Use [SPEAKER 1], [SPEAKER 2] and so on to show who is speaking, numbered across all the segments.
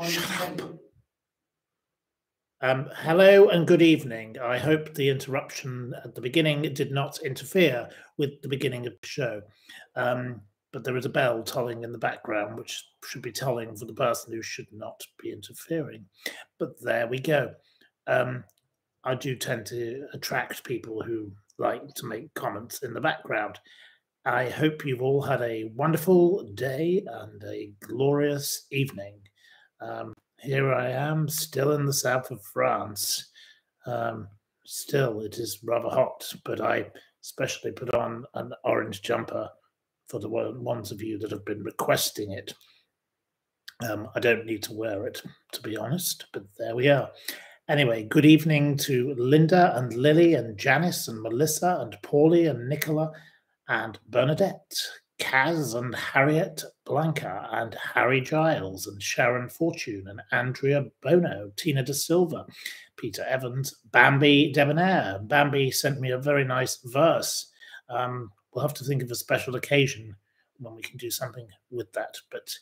[SPEAKER 1] Shut up. Hello and good evening. I hope the interruption at the beginning did not interfere with the beginning of the show. But there is a bell tolling in the background, which should be tolling for the person who should not be interfering. But there we go. I do tend to attract people who like to make comments in the background. I hope you've all had a wonderful day and a glorious evening. Here I am, still in the south of France. Still, it is rather hot, but I especially put on an orange jumper for the ones of you that have been requesting it. I don't need to wear it, to be honest, but there we are. Anyway, good evening to Linda and Lily and Janice and Melissa and Paulie and Nicola and Bernadette, Kaz and Harriet Blanca and Harry Giles and Sharon Fortune and Andrea Bono, Tina De Silva, Peter Evans, Bambi Debonair. Bambi sent me a very nice verse. We'll have to think of a special occasion when we can do something with that. But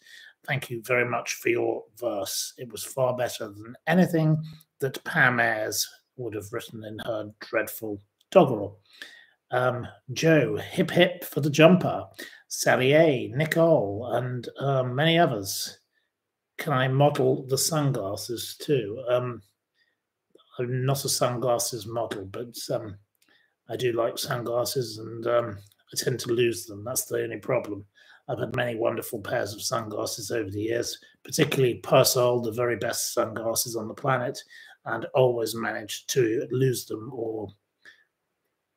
[SPEAKER 1] thank you very much for your verse. It was far better than anything that Pam Ayres would have written in her dreadful doggerel. Joe, hip hip for the jumper, Sally A, Nicole, and many others. Can I model the sunglasses too? I'm not a sunglasses model, but I do like sunglasses, and I tend to lose them. That's the only problem. I've had many wonderful pairs of sunglasses over the years, particularly Persol, the very best sunglasses on the planet, and always managed to lose them or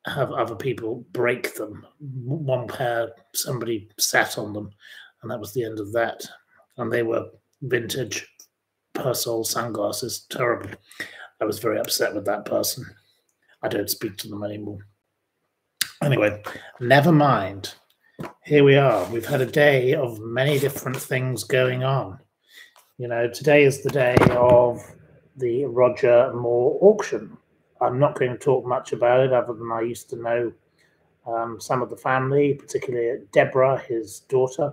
[SPEAKER 1] have other people break them. One pair, somebody sat on them, and that was the end of that. And they were vintage Persol sunglasses. Terrible. I was very upset with that person. I don't speak to them anymore. Anyway, never mind. Here we are. We've had a day of many different things going on. You know, today is the day of the Roger Moore auction. I'm not going to talk much about it other than I used to know some of the family, particularly Deborah, his daughter,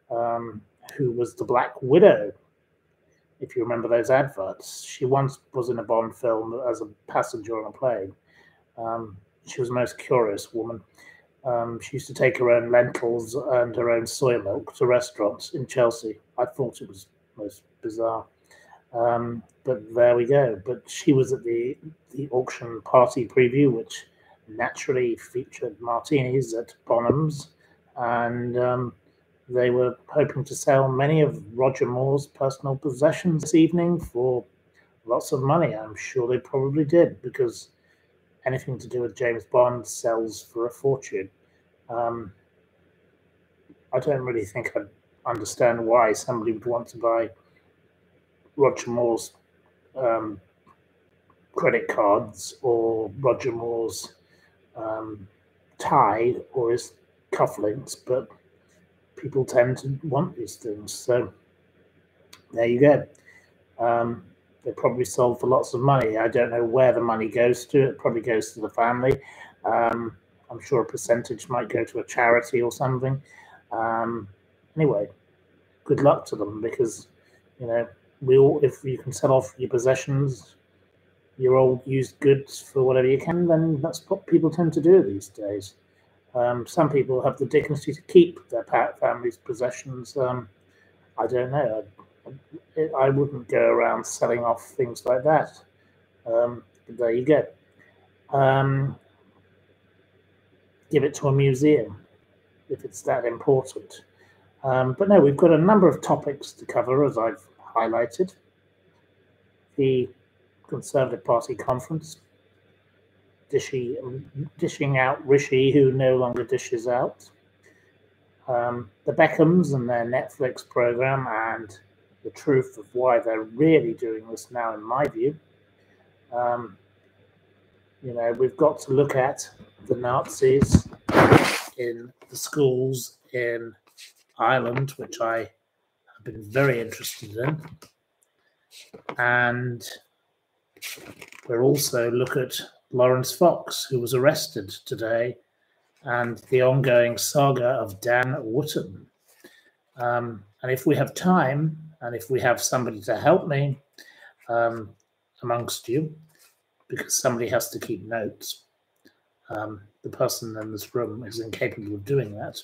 [SPEAKER 1] who was the Black Widow, if you remember those adverts. She once was in a Bond film as a passenger on a plane. She was a most curious woman. She used to take her own lentils and her own soy milk to restaurants in Chelsea. I thought it was most bizarre. But there we go. But she was at the auction party preview, which naturally featured martinis at Bonham's, and they were hoping to sell many of Roger Moore's personal possessions this evening for lots of money. I'm sure they probably did, because anything to do with James Bond sells for a fortune. I don't really think I understand why somebody would want to buy Roger Moore's credit cards or Roger Moore's tie or his cufflinks, but people tend to want these things. So there you go. They probably sold for lots of money. I don't know where the money goes to. It probably goes to the family. I'm sure a percentage might go to a charity or something. Anyway, good luck to them, because, you know, if you can sell off your possessions, your old used goods for whatever you can, then that's what people tend to do these days. Some people have the dignity to keep their family's possessions. I don't know. I wouldn't go around selling off things like that. But there you go. Give it to a museum if it's that important. But no, we've got a number of topics to cover, as I've highlighted. The Conservative Party conference, dishing out Rishi, who no longer dishes out, the Beckhams and their Netflix program, and the truth of why they're really doing this now, in my view. You know, we've got to look at the Nazis in the schools in Ireland, which I have been very interested in. And we'll also look at Lawrence Fox, who was arrested today, and the ongoing saga of Dan Wootton. And if we have time, And if we have somebody to help me amongst you, because somebody has to keep notes, the person in this room is incapable of doing that,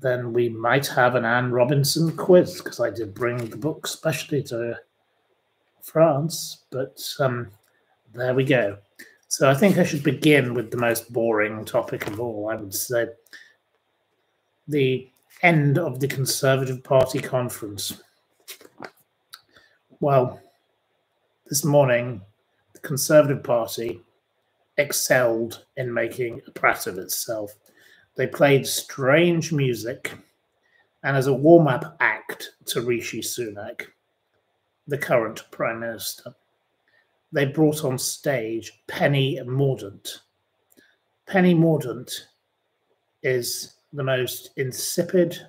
[SPEAKER 1] then we might have an Anne Robinson quiz, because I did bring the book specially to France, but there we go. So I think I should begin with the most boring topic of all. I would say the end of the Conservative Party conference. Well, this morning, the Conservative Party excelled in making a brat of itself. They played strange music, and as a warm-up act to Rishi Sunak, the current Prime Minister, they brought on stage Penny Mordaunt. Penny Mordaunt is the most insipid,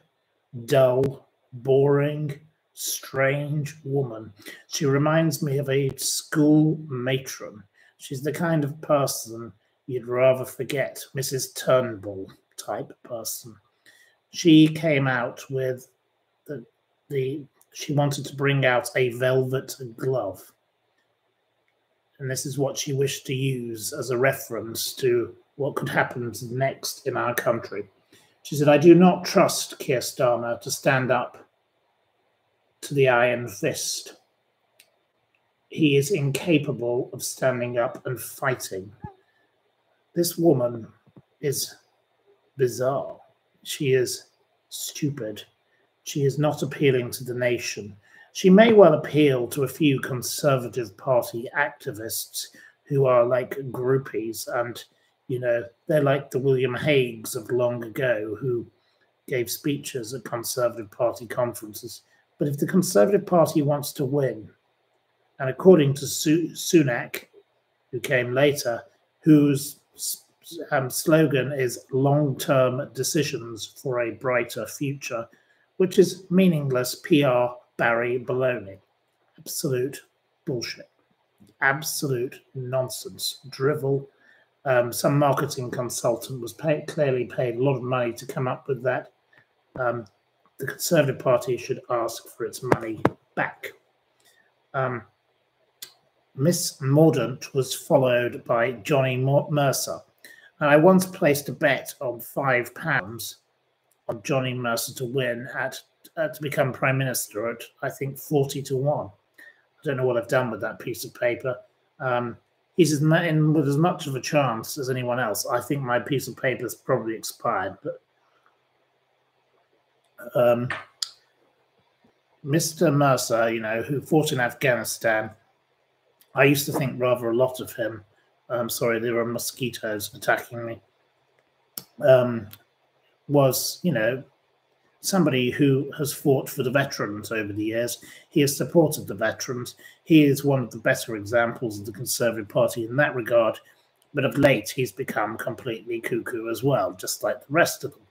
[SPEAKER 1] dull, boring, strange woman. She reminds me of a school matron. She's the kind of person you'd rather forget, Mrs. Turnbull type person. She came out with she wanted to bring out a velvet glove. And this is what she wished to use as a reference to what could happen next in our country. She said, "I do not trust Keir Starmer to stand up to the iron fist. He is incapable of standing up and fighting." This woman is bizarre. She is stupid. She is not appealing to the nation. She may well appeal to a few Conservative Party activists who are like groupies, and, you know, they're like the William Haigs of long ago who gave speeches at Conservative Party conferences. But if the Conservative Party wants to win, and according to Sunak, who came later, whose slogan is long-term decisions for a brighter future, which is meaningless PR Barry baloney. Absolute bullshit. Absolute nonsense. Drivel. Some marketing consultant was clearly paid a lot of money to come up with that. The Conservative Party should ask for its money back. Miss Mordaunt was followed by Johnny Mercer. And I once placed a bet on £5 on Johnny Mercer to win to become Prime Minister at, I think, 40-1. I don't know what I've done with that piece of paper. He's in with as much of a chance as anyone else. I think my piece of paper is probably expired, but Mr. Mercer, you know, who fought in Afghanistan, I used to think rather a lot of him. Sorry, there were mosquitoes attacking me. Was, you know, somebody who has fought for the veterans over the years. He has supported the veterans. He is one of the better examples of the Conservative Party in that regard. But of late, he's become completely cuckoo as well, just like the rest of them.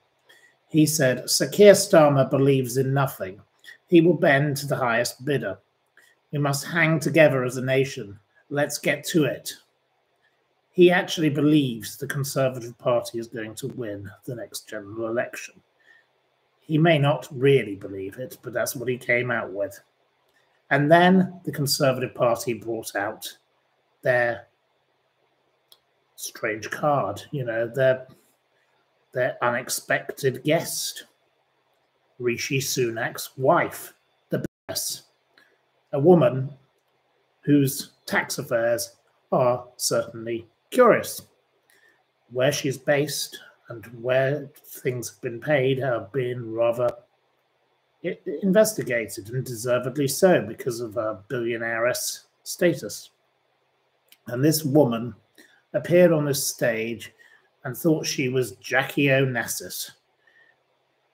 [SPEAKER 1] He said, "Sir Keir Starmer believes in nothing. He will bend to the highest bidder. We must hang together as a nation. Let's get to it." He actually believes the Conservative Party is going to win the next general election. He may not really believe it, but that's what he came out with. And then the Conservative Party brought out their strange card, you know, their unexpected guest, Rishi Sunak's wife, the Bess, a woman whose tax affairs are certainly curious. Where she's based and where things have been paid have been rather investigated, and deservedly so, because of her billionaire-esque status. And this woman appeared on this stage and thought she was Jackie Onassis.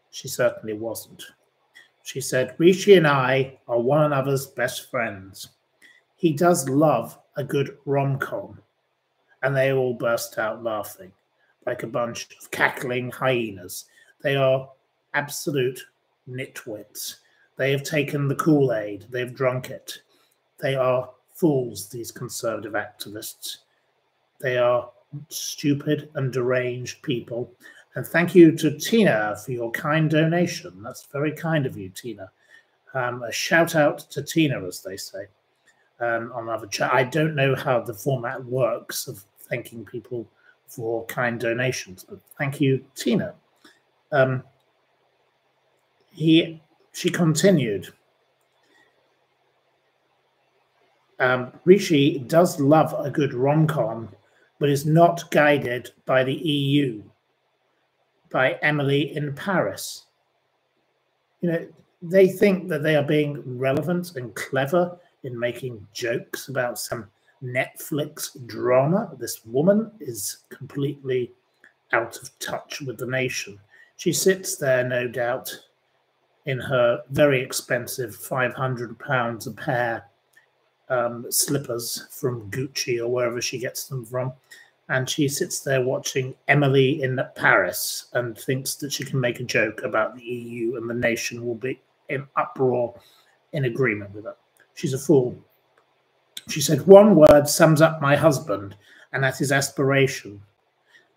[SPEAKER 1] She certainly wasn't. She said, "Rishi and I are one another's best friends. He does love a good rom-com." And they all burst out laughing like a bunch of cackling hyenas. They are absolute nitwits. They have taken the Kool-Aid. They've drunk it. They are fools, these Conservative activists. They are stupid and deranged people. And thank you to Tina for your kind donation. That's very kind of you, Tina. A shout out to Tina, as they say, on other chat. I don't know how the format works of thanking people for kind donations, but thank you, Tina. She continued. Rishi does love a good rom-com, but is not guided by the EU, by Emily in Paris. You know, they think that they are being relevant and clever in making jokes about some Netflix drama. This woman is completely out of touch with the nation. She sits there, no doubt, in her very expensive £500 a pair slippers from Gucci or wherever she gets them from. And she sits there watching Emily in Paris and thinks that she can make a joke about the EU and the nation will be in uproar in agreement with her. She's a fool. She said, one word sums up my husband, and that is aspiration.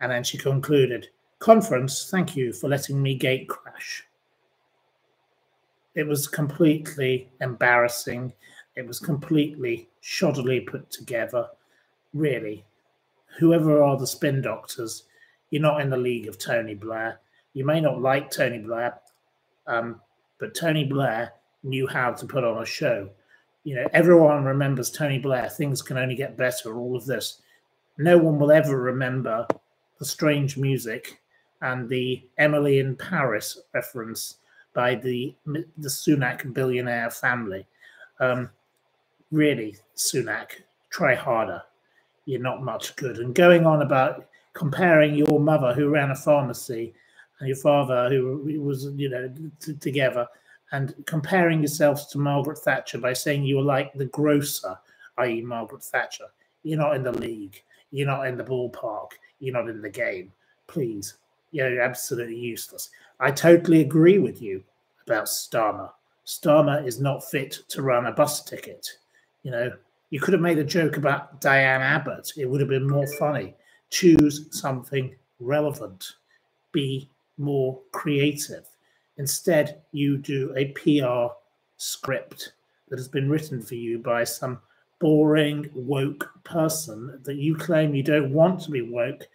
[SPEAKER 1] And then she concluded, conference, thank you for letting me gate crash. It was completely embarrassing. It was completely shoddily put together. Really, whoever are the spin doctors, you're not in the league of Tony Blair. You may not like Tony Blair, but Tony Blair knew how to put on a show. You know, everyone remembers Tony Blair. Things can only get better, all of this. No one will ever remember the strange music and the Emily in Paris reference by the Sunak billionaire family. Really, Sunak, try harder. You're not much good. And going on about comparing your mother, who ran a pharmacy, and your father, who was, you know, together, and comparing yourselves to Margaret Thatcher by saying you were like the grocer, i.e. Margaret Thatcher. You're not in the league. You're not in the ballpark. You're not in the game. Please. You're absolutely useless. I totally agree with you about Starmer. Starmer is not fit to run a bus ticket. You know, you could have made a joke about Diane Abbott. It would have been more funny. Choose something relevant. Be more creative. Instead, you do a PR script that has been written for you by some boring, woke person that you claim you don't want to be woke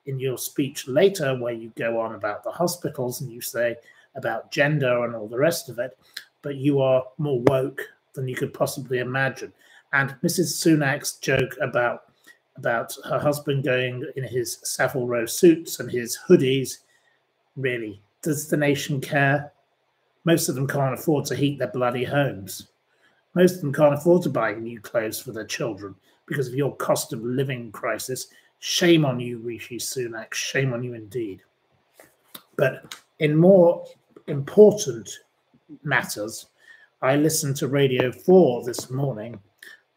[SPEAKER 1] in your speech later, where you go on about the hospitals and you say about gender and all the rest of it, but you are more woke than you could possibly imagine. And Mrs. Sunak's joke about her husband going in his Savile Row suits and his hoodies, really, does the nation care? Most of them can't afford to heat their bloody homes. Most of them can't afford to buy new clothes for their children because of your cost of living crisis. Shame on you, Rishi Sunak. Shame on you indeed. But in more important matters, I listened to Radio 4 this morning,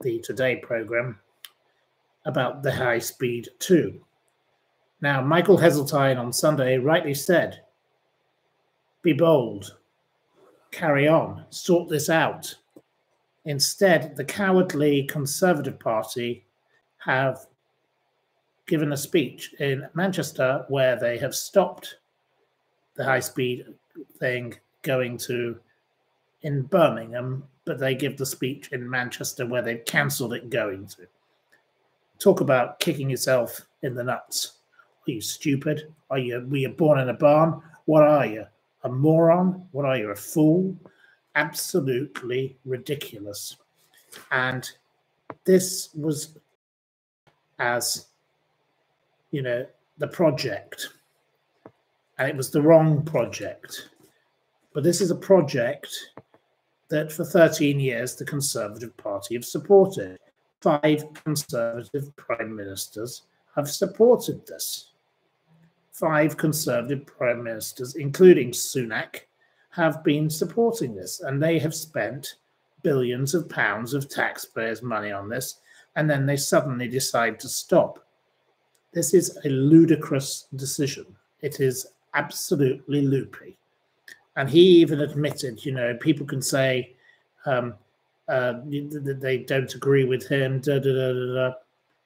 [SPEAKER 1] the Today programme, about the High Speed 2. Now, Michael Heseltine on Sunday rightly said, be bold, carry on, sort this out. Instead, the cowardly Conservative Party have given a speech in Manchester where they have stopped the high-speed thing going to in Birmingham, but they give the speech in Manchester where they've cancelled it going to. Talk about kicking yourself in the nuts. Are you stupid? Were you born in a barn? What are you? A moron? What are you, a fool? Absolutely ridiculous. And this was, as you know, the project. And it was the wrong project. But this is a project that for 13 years the Conservative Party have supported. 5 Conservative Prime Ministers have supported this. 5 Conservative Prime Ministers, including Sunak, have been supporting this, and they have spent billions of pounds of taxpayers' money on this, and then they suddenly decide to stop. This is a ludicrous decision. It is absolutely loopy. And he even admitted, you know, people can say they don't agree with him,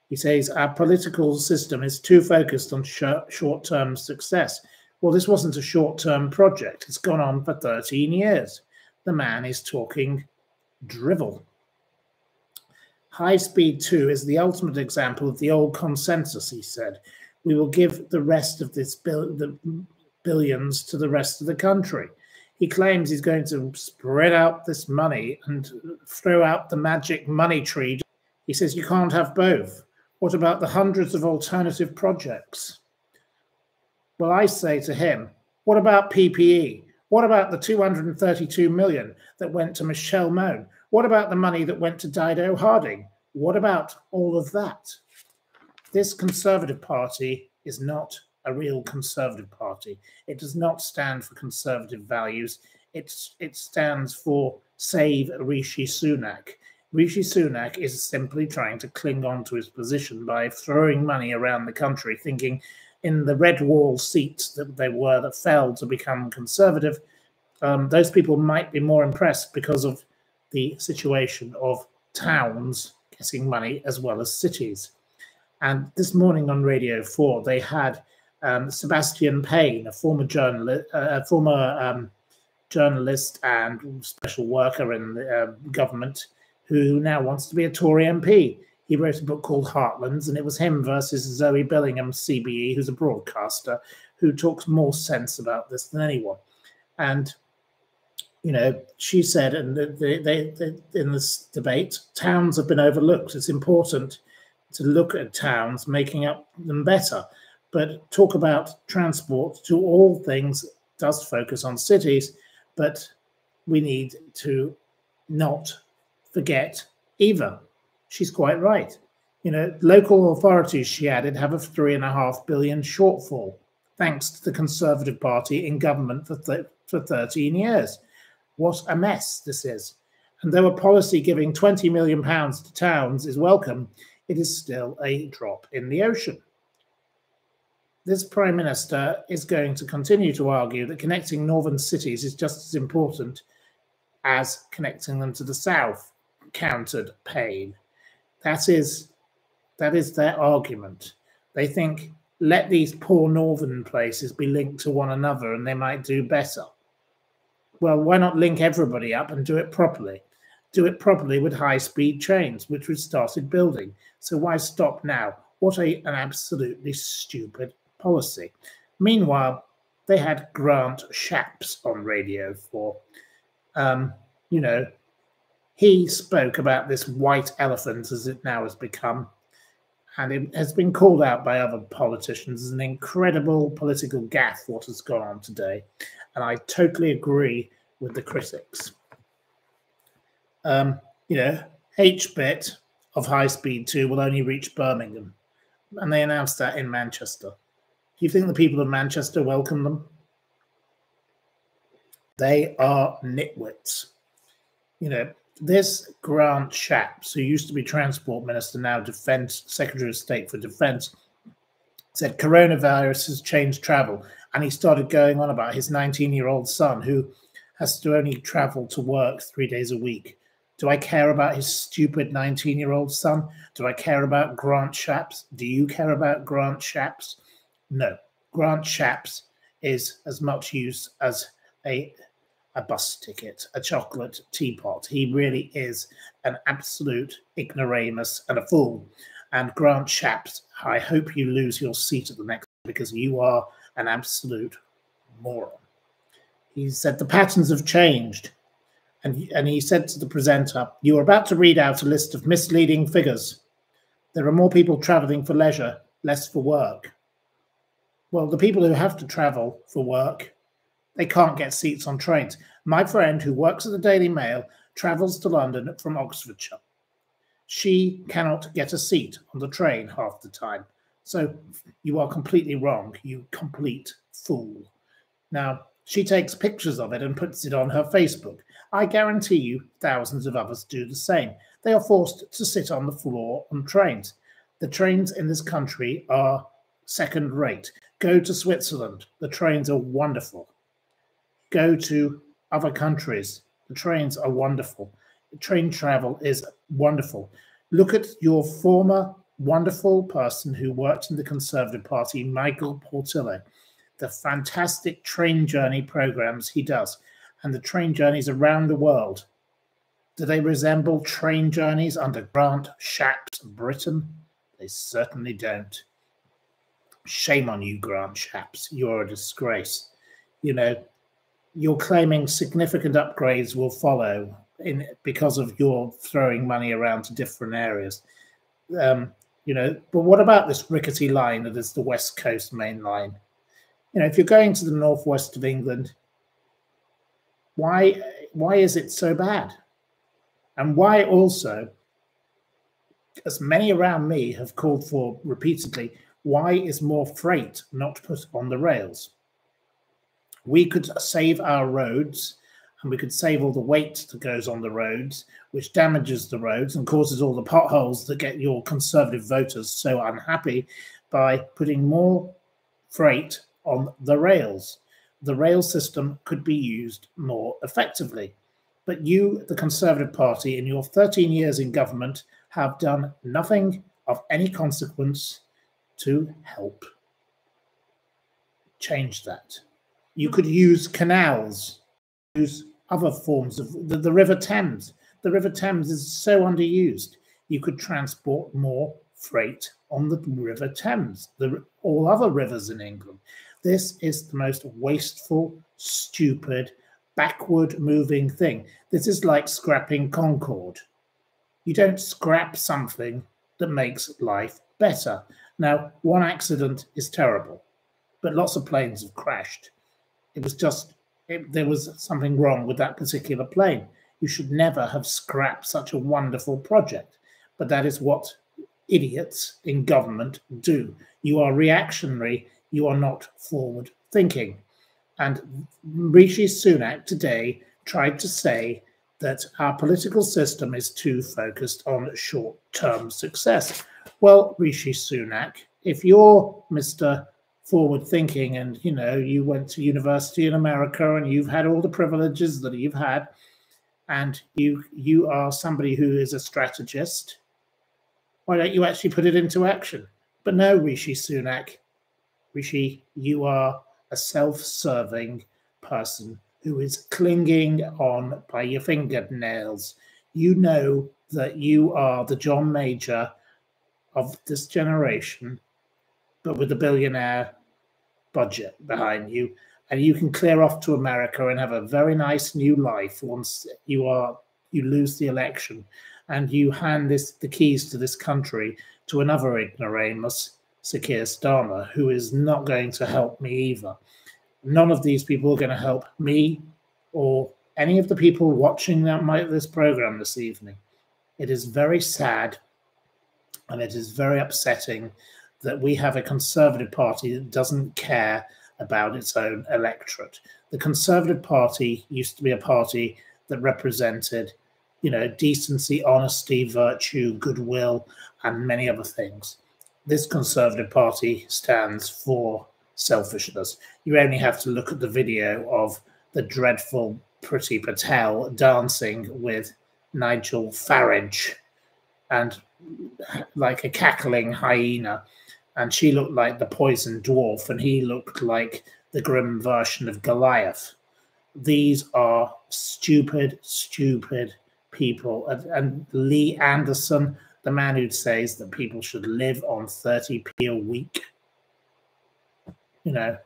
[SPEAKER 1] He says, our political system is too focused on short-term success. Well, this wasn't a short-term project. It's gone on for 13 years. the man is talking drivel. High Speed 2 is the ultimate example of the old consensus, he said. We will give the rest of the billions to the rest of the country. He claims he's going to spread out this money and throw out the magic money tree. He says you can't have both. What about the hundreds of alternative projects? Well, I say to him, what about PPE? What about the 232 million that went to Michelle Mone? What about the money that went to Dido Harding? What about all of that? This Conservative Party is not a real Conservative Party. It does not stand for conservative values. It stands for Save Rishi Sunak. Rishi Sunak is simply trying to cling on to his position by throwing money around the country, thinking in the red wall seats that fell to become Conservative, those people might be more impressed because of the situation of towns getting money as well as cities. And this morning on Radio 4, they had Sebastian Payne, a former journalist and special worker in the government, who now wants to be a Tory MP. He wrote a book called Heartlands, and it was him versus Zoe Billingham, CBE, who's a broadcaster, who talks more sense about this than anyone. And, you know, she said in this debate, towns have been overlooked. It's important to look at towns, making up them better. But talk about transport to all things does focus on cities, but we need to not forget either. She's quite right. You know, local authorities, she added, have a £3.5 billion shortfall, thanks to the Conservative Party in government for 13 years. What a mess this is. And though a policy giving £20 million to towns is welcome, it is still a drop in the ocean. This Prime Minister is going to continue to argue that connecting northern cities is just as important as connecting them to the south, countered Payne. That is their argument. They think, let these poor northern places be linked to one another and they might do better. Well, why not link everybody up and do it properly? Do it properly with high-speed trains, which we've started building. So why stop now? What an absolutely stupid policy. Meanwhile, they had Grant Shapps on Radio 4. You know, he spoke about this white elephant, as it now has become, and it has been called out by other politicians as an incredible political gaffe, what has gone on today. And I totally agree with the critics. You know, H-bit of High Speed 2 will only reach Birmingham, and they announced that in Manchester. Do you think the people of Manchester welcome them? They are nitwits. You know, this Grant Shapps, who used to be Transport Minister, now Defence Secretary of State for Defence, said coronavirus has changed travel. And he started going on about his 19-year-old son who has to only travel to work 3 days a week. Do I care about his stupid 19-year-old son? Do I care about Grant Shapps? Do you care about Grant Shapps? No. Grant Shapps is as much use as a bus ticket, a chocolate teapot. He really is an absolute ignoramus and a fool. And Grant Shapps, I hope you lose your seat at the next, because you are an absolute moron. He said the patterns have changed. And he said to the presenter, you are about to read out a list of misleading figures. There are more people travelling for leisure, less for work. Well, the people who have to travel for work, they can't get seats on trains. My friend who works at the Daily Mail travels to London from Oxfordshire. She cannot get a seat on the train half the time. So you are completely wrong, you complete fool. Now, she takes pictures of it and puts it on her Facebook. I guarantee you thousands of others do the same. They are forced to sit on the floor on trains. The trains in this country are second rate. Go to Switzerland. The trains are wonderful. Go to other countries. The trains are wonderful. Train travel is wonderful. Look at your former wonderful person who worked in the Conservative Party, Michael Portillo. The fantastic train journey programs he does. and the train journeys around the world, do they resemble train journeys under Grant Shapps Britain? They certainly don't. Shame on you, Grant Shapps. You're a disgrace. You know, you're claiming significant upgrades will follow because of your throwing money around to different areas. You know, but what about this rickety line that is the West Coast main line? You know, if you're going to the northwest of England, why is it so bad? And why also, as many around me have called for repeatedly, why is more freight not put on the rails? We could save our roads, and we could save all the weight that goes on the roads, which damages the roads and causes all the potholes that get your Conservative voters so unhappy, by putting more freight on the rails. The rail system could be used more effectively. But you, the Conservative Party, in your 13 years in government, have done nothing of any consequence to help change that. You could use canals, use other forms of the River Thames. The River Thames is so underused. You could transport more freight on the River Thames, all other rivers in England. This is the most wasteful, stupid, backward moving thing. This is like scrapping Concorde. You don't scrap something that makes life better. Now, one accident is terrible, but lots of planes have crashed. It was just, there was something wrong with that particular plane. You should never have scrapped such a wonderful project. But that is what idiots in government do. You are reactionary. You are not forward thinking. And Rishi Sunak today tried to say that our political system is too focused on short-term success. Well, Rishi Sunak, if you're Mr. forward thinking and, you know, you went to university in America and you've had all the privileges that you've had, and you are somebody who is a strategist, why don't you actually put it into action? But no, Rishi Sunak. Rishi, you are a self-serving person who is clinging on by your fingernails. You know that you are the John Major of this generation, but with a billionaire budget behind you, and you can clear off to America and have a very nice new life once you lose the election, and you hand the keys to this country to another ignoramus, Sir Keir Starmer, who is not going to help me either. None of these people are going to help me or any of the people watching this program this evening. It is very sad and it is very upsetting that we have a Conservative Party that doesn't care about its own electorate. The Conservative Party used to be a party that represented, you know, decency, honesty, virtue, goodwill, and many other things. This Conservative Party stands for selfishness. You only have to look at the video of the dreadful Priti Patel dancing with Nigel Farage, and like a cackling hyena, and she looked like the poison dwarf and he looked like the grim version of Goliath. These are stupid, stupid people. And Lee Anderson, the man who says that people should live on 30p a week, you know,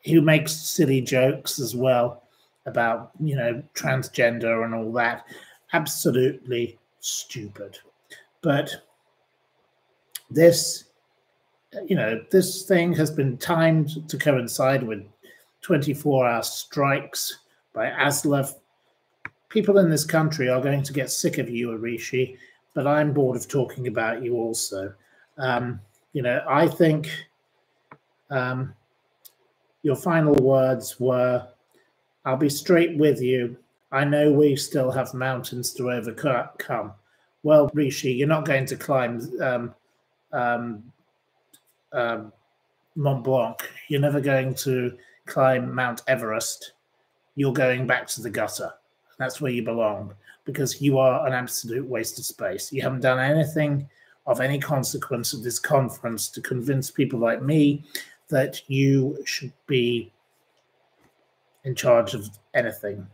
[SPEAKER 1] who makes silly jokes as well about, you know, transgender and all that. Absolutely stupid. But this, you know, this thing has been timed to coincide with 24-hour strikes by ASLEF. People in this country are going to get sick of you, Rishi, but I'm bored of talking about you also. You know, I think your final words were, I'll be straight with you. I know we still have mountains to overcome. Well, Rishi, you're not going to climb Mont Blanc. You're never going to climb Mount Everest. You're going back to the gutter. That's where you belong, because you are an absolute waste of space. You haven't done anything of any consequence at this conference to convince people like me that you should be in charge of anything.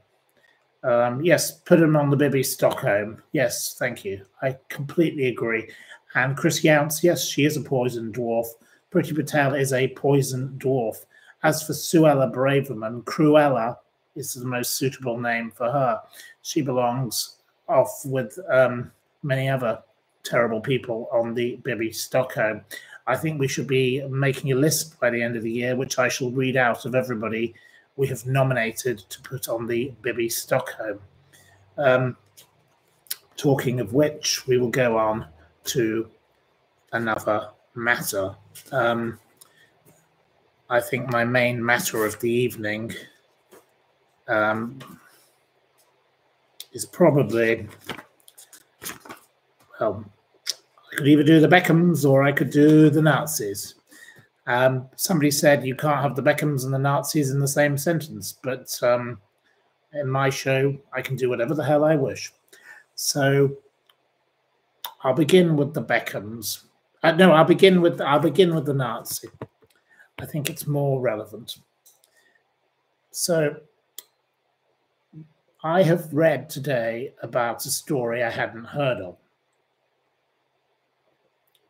[SPEAKER 1] Yes, put him on the Bibby Stockholm. Yes, thank you. I completely agree. And Chris Younts, yes, she is a poison dwarf. Priti Patel is a poison dwarf. As for Suella Braverman, Cruella is the most suitable name for her. She belongs off with many other terrible people on the Bibby Stockholm. I think we should be making a list by the end of the year, which I shall read out of everybody we have nominated to put on the Bibby Stockholm. Talking of which, we will go on to another matter. I think my main matter of the evening is probably, well, I could either do the Beckhams or I could do the Nazis. Somebody said you can't have the Beckhams and the Nazis in the same sentence, but in my show, I can do whatever the hell I wish. So I'll begin with the Beckhams. No, I'll begin with the Nazi. I think it's more relevant. So I have read today about a story I hadn't heard of.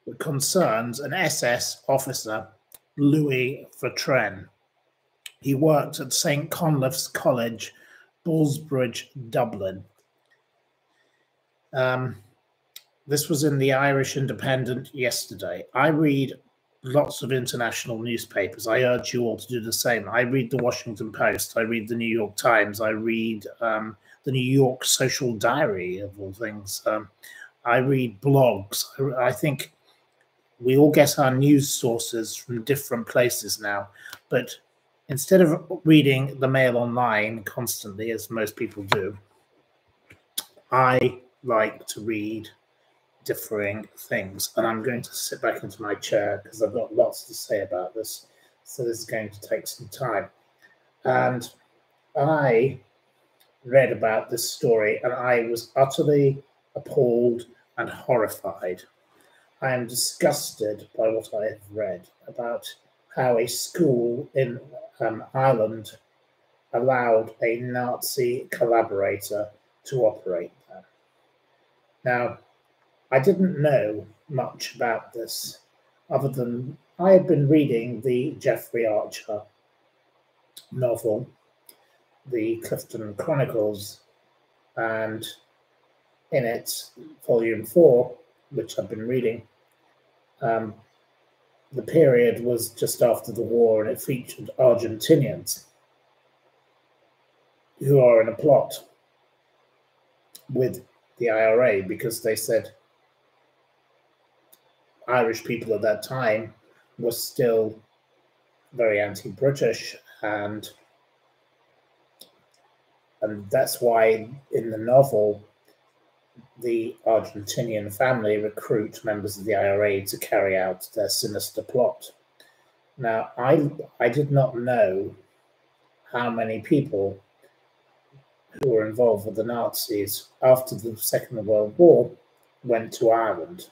[SPEAKER 1] It concerns an SS officer, Louis Vertren. He worked at St Conleth's College, Ballsbridge, Dublin. This was in the Irish Independent yesterday. I read lots of international newspapers. I urge you all to do the same. I read the Washington Post. I read the New York Times. I read the New York Social Diary, of all things. I read blogs. I think we all get our news sources from different places now. But instead of reading the Mail Online constantly, as most people do, I like to read differing things. And I'm going to sit back into my chair because I've got lots to say about this. So this is going to take some time. And I read about this story and I was utterly appalled and horrified. I am disgusted by what I have read about how a school in Ireland allowed a Nazi collaborator to operate there. Now, I didn't know much about this, other than I had been reading the Jeffrey Archer novel, the Clifton Chronicles, and in it, volume 4, which I've been reading, the period was just after the war, and it featured Argentinians who are in a plot with the IRA because they said Irish people at that time were still very anti-British, and that's why in the novel the Argentinian family recruit members of the IRA to carry out their sinister plot. Now, I did not know how many people who were involved with the Nazis after the Second World War went to Ireland.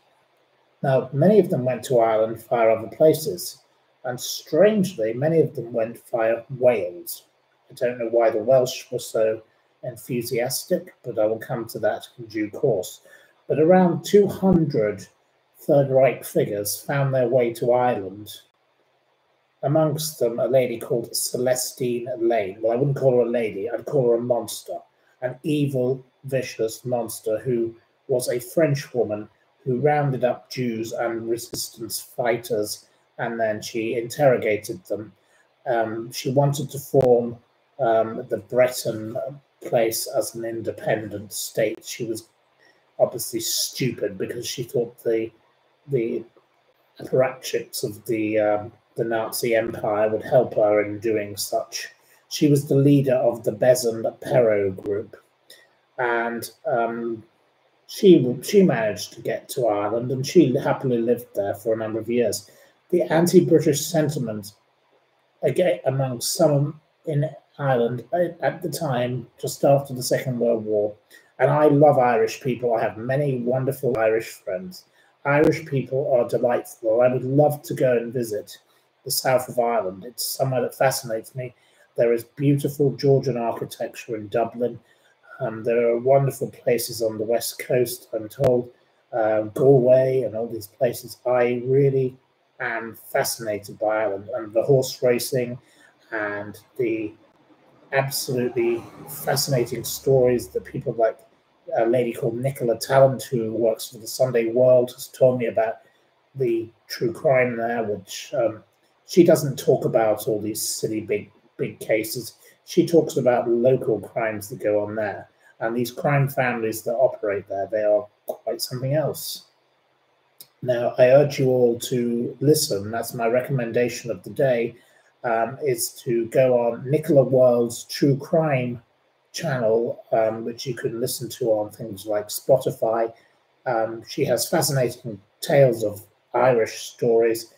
[SPEAKER 1] Now, many of them went to Ireland via other places, and strangely, many of them went via Wales. I don't know why the Welsh were so enthusiastic, but I will come to that in due course. But around 200 Third Reich figures found their way to Ireland, amongst them a lady called Celestine Lane. Well, I wouldn't call her a lady, I'd call her a monster, an evil, vicious monster who was a French woman who rounded up Jews and resistance fighters, and then she interrogated them. She wanted to form the Breton place as an independent state. She was obviously stupid because she thought the apparatchiks of the Nazi Empire would help her in doing such. She was the leader of the Besan-Perot group, and she managed to get to Ireland, and she happily lived there for a number of years. The anti-British sentiment again among some in Ireland at the time, just after the Second World War, and I love Irish people. I have many wonderful Irish friends. Irish people are delightful. I would love to go and visit the south of Ireland. It's somewhere that fascinates me. There is beautiful Georgian architecture in Dublin. There are wonderful places on the West Coast, I'm told, Galway and all these places. I really am fascinated by Ireland and the horse racing and the absolutely fascinating stories that people like a lady called Nicola Tallant, who works for the Sunday World, has told me about the true crime there, which she doesn't talk about all these silly big cases. She talks about local crimes that go on there. And these crime families that operate there, they are quite something else. Now, I urge you all to listen. That's my recommendation of the day, is to go on Nicola World's True Crime channel, which you can listen to on things like Spotify. She has fascinating tales of Irish stories.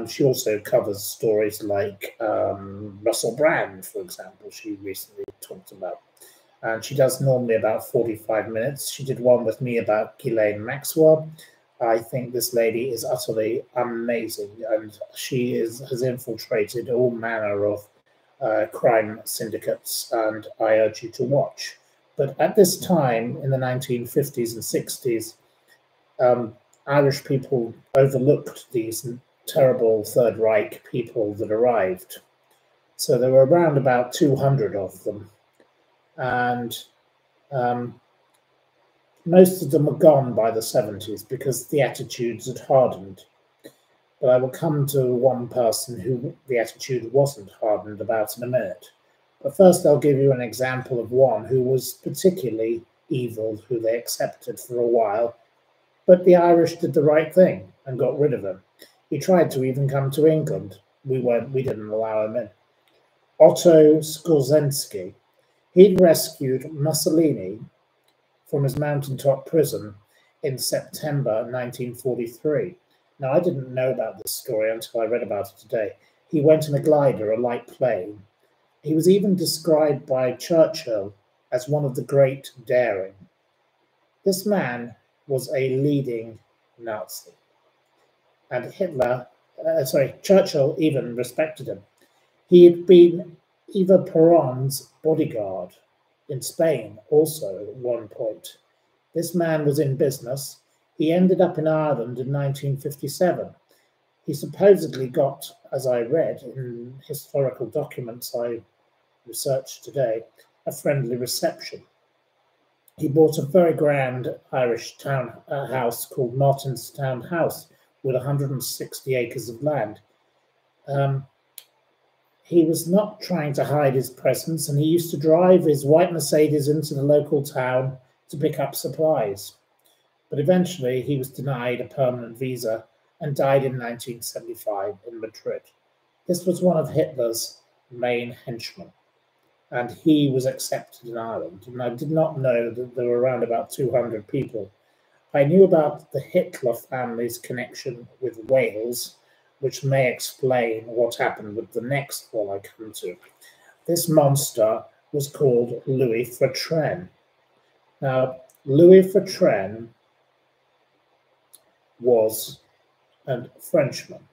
[SPEAKER 1] She also covers stories like Russell Brand, for example, she recently talked about. And she does normally about 45 minutes. She did one with me about Ghislaine Maxwell. I think this lady is utterly amazing, and she has infiltrated all manner of crime syndicates, and I urge you to watch. But at this time, in the 1950s and 60s, Irish people overlooked these terrible Third Reich people that arrived. So there were around about 200 of them. And most of them were gone by the 70s because the attitudes had hardened. But I will come to one person who the attitude wasn't hardened about in a minute. But first I'll give you an example of one who was particularly evil, who they accepted for a while. But the Irish did the right thing and got rid of him. He tried to even come to England. We didn't allow him in. Otto Skorzeny. He'd rescued Mussolini from his mountaintop prison in September 1943. Now, I didn't know about this story until I read about it today. He went in a glider, a light plane. He was even described by Churchill as one of the great daring. This man was a leading Nazi. And Churchill even respected him. He had been Eva Perón's bodyguard in Spain also at one point. This man was in business. He ended up in Ireland in 1957. He supposedly got, as I read in historical documents I researched today, a friendly reception. He bought a very grand Irish town house called Martinstown House with 160 acres of land. He was not trying to hide his presence, and he used to drive his white Mercedes into the local town to pick up supplies. But eventually he was denied a permanent visa and died in 1975 in Madrid. This was one of Hitler's main henchmen, and he was accepted in Ireland. And I did not know that there were around about 200 people. I knew about the Hitler family's connection with Wales, which may explain what happened with the next one I come to. This monster was called Louis Fortran. Now, Louis Fortran was a Frenchman.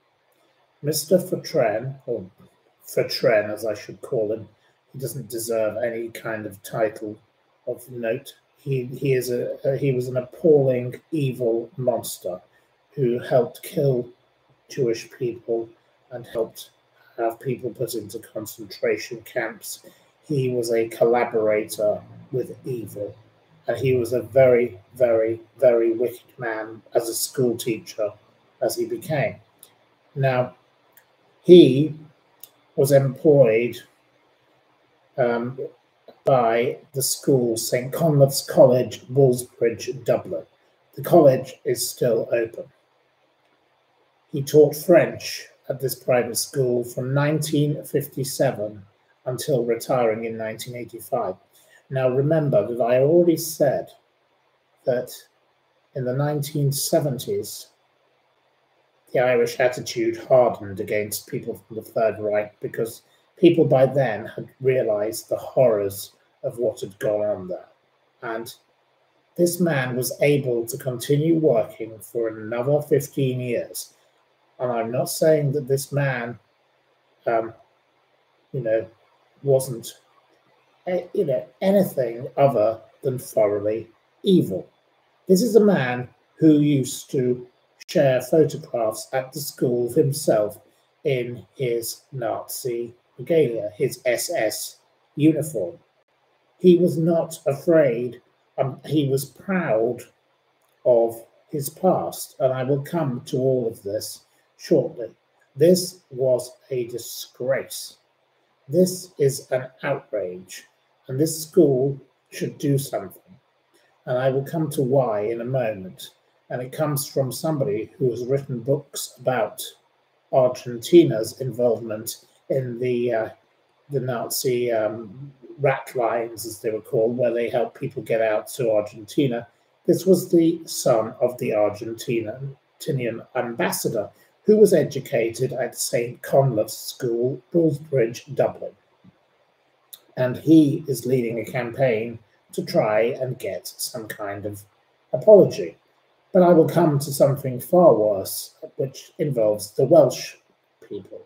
[SPEAKER 1] Mr. Fortran, or Fortran as I should call him, he doesn't deserve any kind of title of note. He was an appalling, evil monster who helped kill Jewish people and helped have people put into concentration camps. He was a collaborator with evil, and he was a very, very, very wicked man as a school teacher, as he became. Now, he was employed by the school St Conleth's College, Bullsbridge, Dublin. The college is still open. He taught French at this private school from 1957 until retiring in 1985. Now remember that I already said that in the 1970s, the Irish attitude hardened against people from the Third Reich because people by then had realized the horrors of what had gone on there. And this man was able to continue working for another 15 years. And I'm not saying that this man, wasn't, anything other than thoroughly evil. This is a man who used to share photographs at the school of himself in his Nazi regalia, his SS uniform. He was not afraid, he was proud of his past, and I will come to all of this shortly. This was a disgrace. This is an outrage, and this school should do something. And I will come to why in a moment. And it comes from somebody who has written books about Argentina's involvement in the Nazi rat lines, as they were called, where they helped people get out to Argentina. This was the son of the Argentinian ambassador, who was educated at St Conlove's School, Ballsbridge, Dublin. And he is leading a campaign to try and get some kind of apology. But I will come to something far worse, which involves the Welsh people,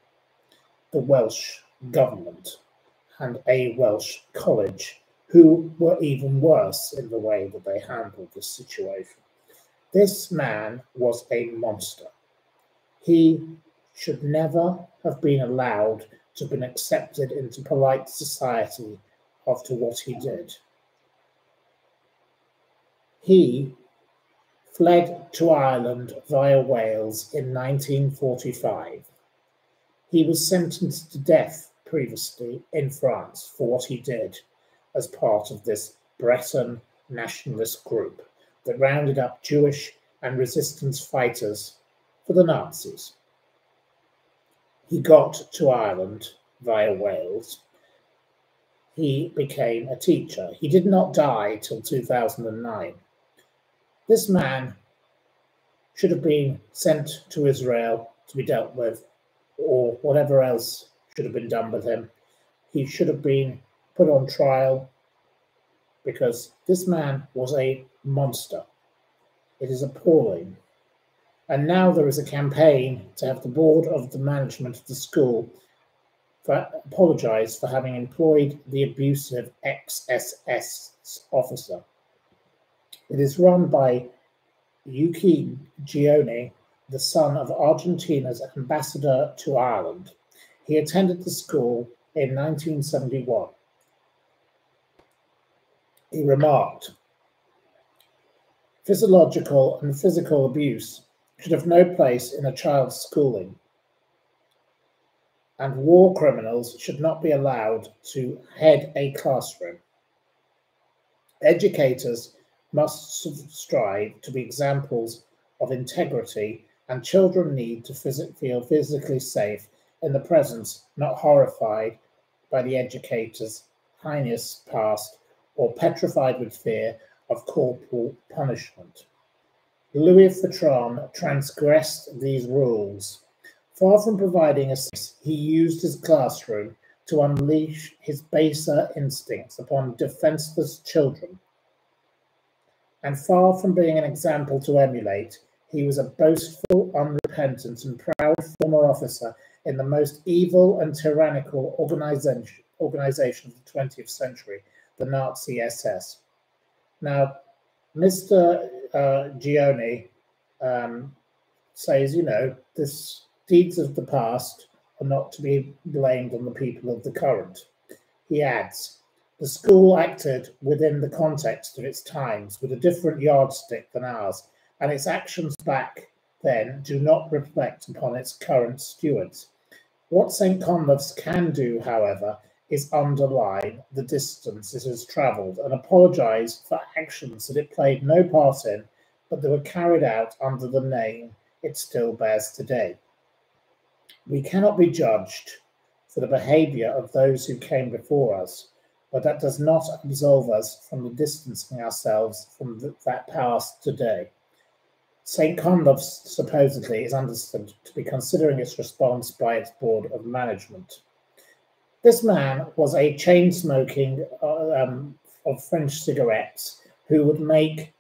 [SPEAKER 1] the Welsh government, and a Welsh college, who were even worse in the way that they handled this situation. This man was a monster. He should never have been allowed to have been accepted into polite society after what he did. He fled to Ireland via Wales in 1945. He was sentenced to death previously in France for what he did as part of this Breton nationalist group that rounded up Jewish and resistance fighters for the Nazis. He got to Ireland via Wales. He became a teacher. He did not die till 2009. This man should have been sent to Israel to be dealt with, or whatever else should have been done with him. He should have been put on trial, because this man was a monster. It is appalling. And now there is a campaign to have the board of the management of the school apologise for having employed the abusive ex-SS officer. It is run by Yuki Gioni, the son of Argentina's ambassador to Ireland. He attended the school in 1971. He remarked, "Physiological and physical abuse should have no place in a child's schooling, and war criminals should not be allowed to head a classroom. Educators must strive to be examples of integrity, and children need to feel physically safe in the presence, not horrified by the educator's heinous past or petrified with fear of corporal punishment." Louis Fitron transgressed these rules. Far from providing a space, he used his classroom to unleash his baser instincts upon defenseless children. And far from being an example to emulate, he was a boastful, unrepentant, and proud former officer in the most evil and tyrannical organization of the 20th century, the Nazi SS. Now, Mr. Gioni says, this deeds of the past are not to be blamed on the people of the current. He adds, "The school acted within the context of its times with a different yardstick than ours, and its actions back then do not reflect upon its current stewards. What St Conlove's can do, however, is underline the distance it has travelled and apologise for actions that it played no part in, but that were carried out under the name it still bears today. We cannot be judged for the behaviour of those who came before us, but that does not absolve us from distancing ourselves from that past today. St Conlove's supposedly is understood to be considering its response by its board of management." This man was a chain-smoking of French cigarettes who would make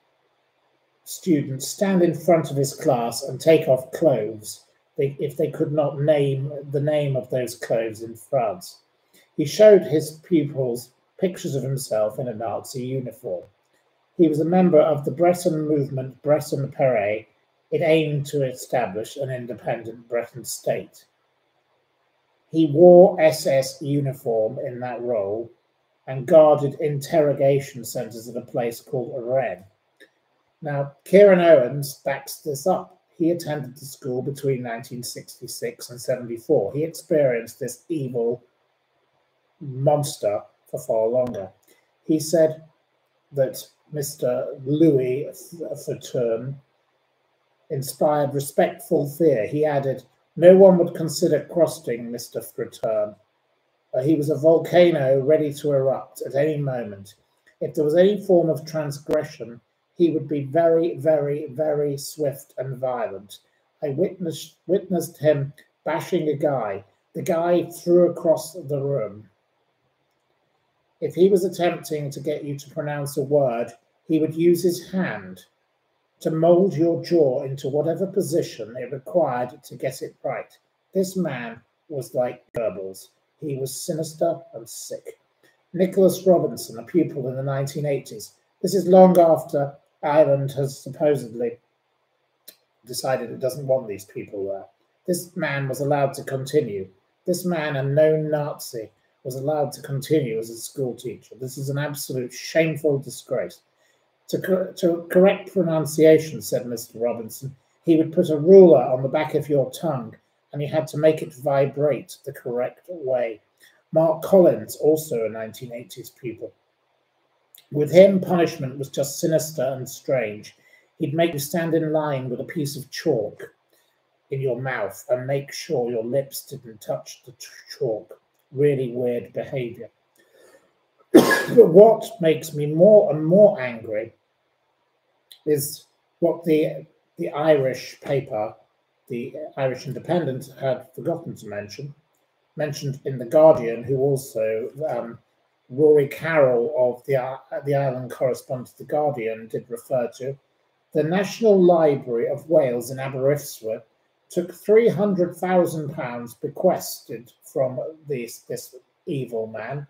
[SPEAKER 1] students stand in front of his class and take off clothes if they could not name the name of those clothes in France. He showed his pupils pictures of himself in a Nazi uniform. He was a member of the Breton movement Breton Perret. It aimed to establish an independent Breton state. He wore SS uniform in that role and guarded interrogation centres at a place called Rennes. Now, Kieran Owens backs this up. He attended the school between 1966 and 74. He experienced this evil monster for far longer. He said that Mr. Louis Ferturn inspired respectful fear. He added, no one would consider crossing Mr. Ferturn. He was a volcano ready to erupt at any moment. If there was any form of transgression, he would be very, very, very swift and violent. I witnessed him bashing a guy. The guy threw across the room. If he was attempting to get you to pronounce a word, he would use his hand to mold your jaw into whatever position it required to get it right. This man was like Goebbels. He was sinister and sick. Nicholas Robinson, a pupil in the 1980s. This is long after Ireland has supposedly decided it doesn't want these people there. This man was allowed to continue. This man, a known Nazi, was allowed to continue as a school teacher. This is an absolute shameful disgrace. To correct pronunciation, said Mr. Robinson, he would put a ruler on the back of your tongue and you had to make it vibrate the correct way. Mark Collins, also a 1980s pupil. With him, punishment was just sinister and strange. He'd make you stand in line with a piece of chalk in your mouth and make sure your lips didn't touch the chalk. Really weird behavior. But what makes me more and more angry is what the Irish paper, the Irish Independent, had forgotten to mentioned in The Guardian, who also Rory Carroll of the Ireland correspondent of The Guardian did refer to. The National Library of Wales in Aberystwyth took £300,000 bequested from this evil man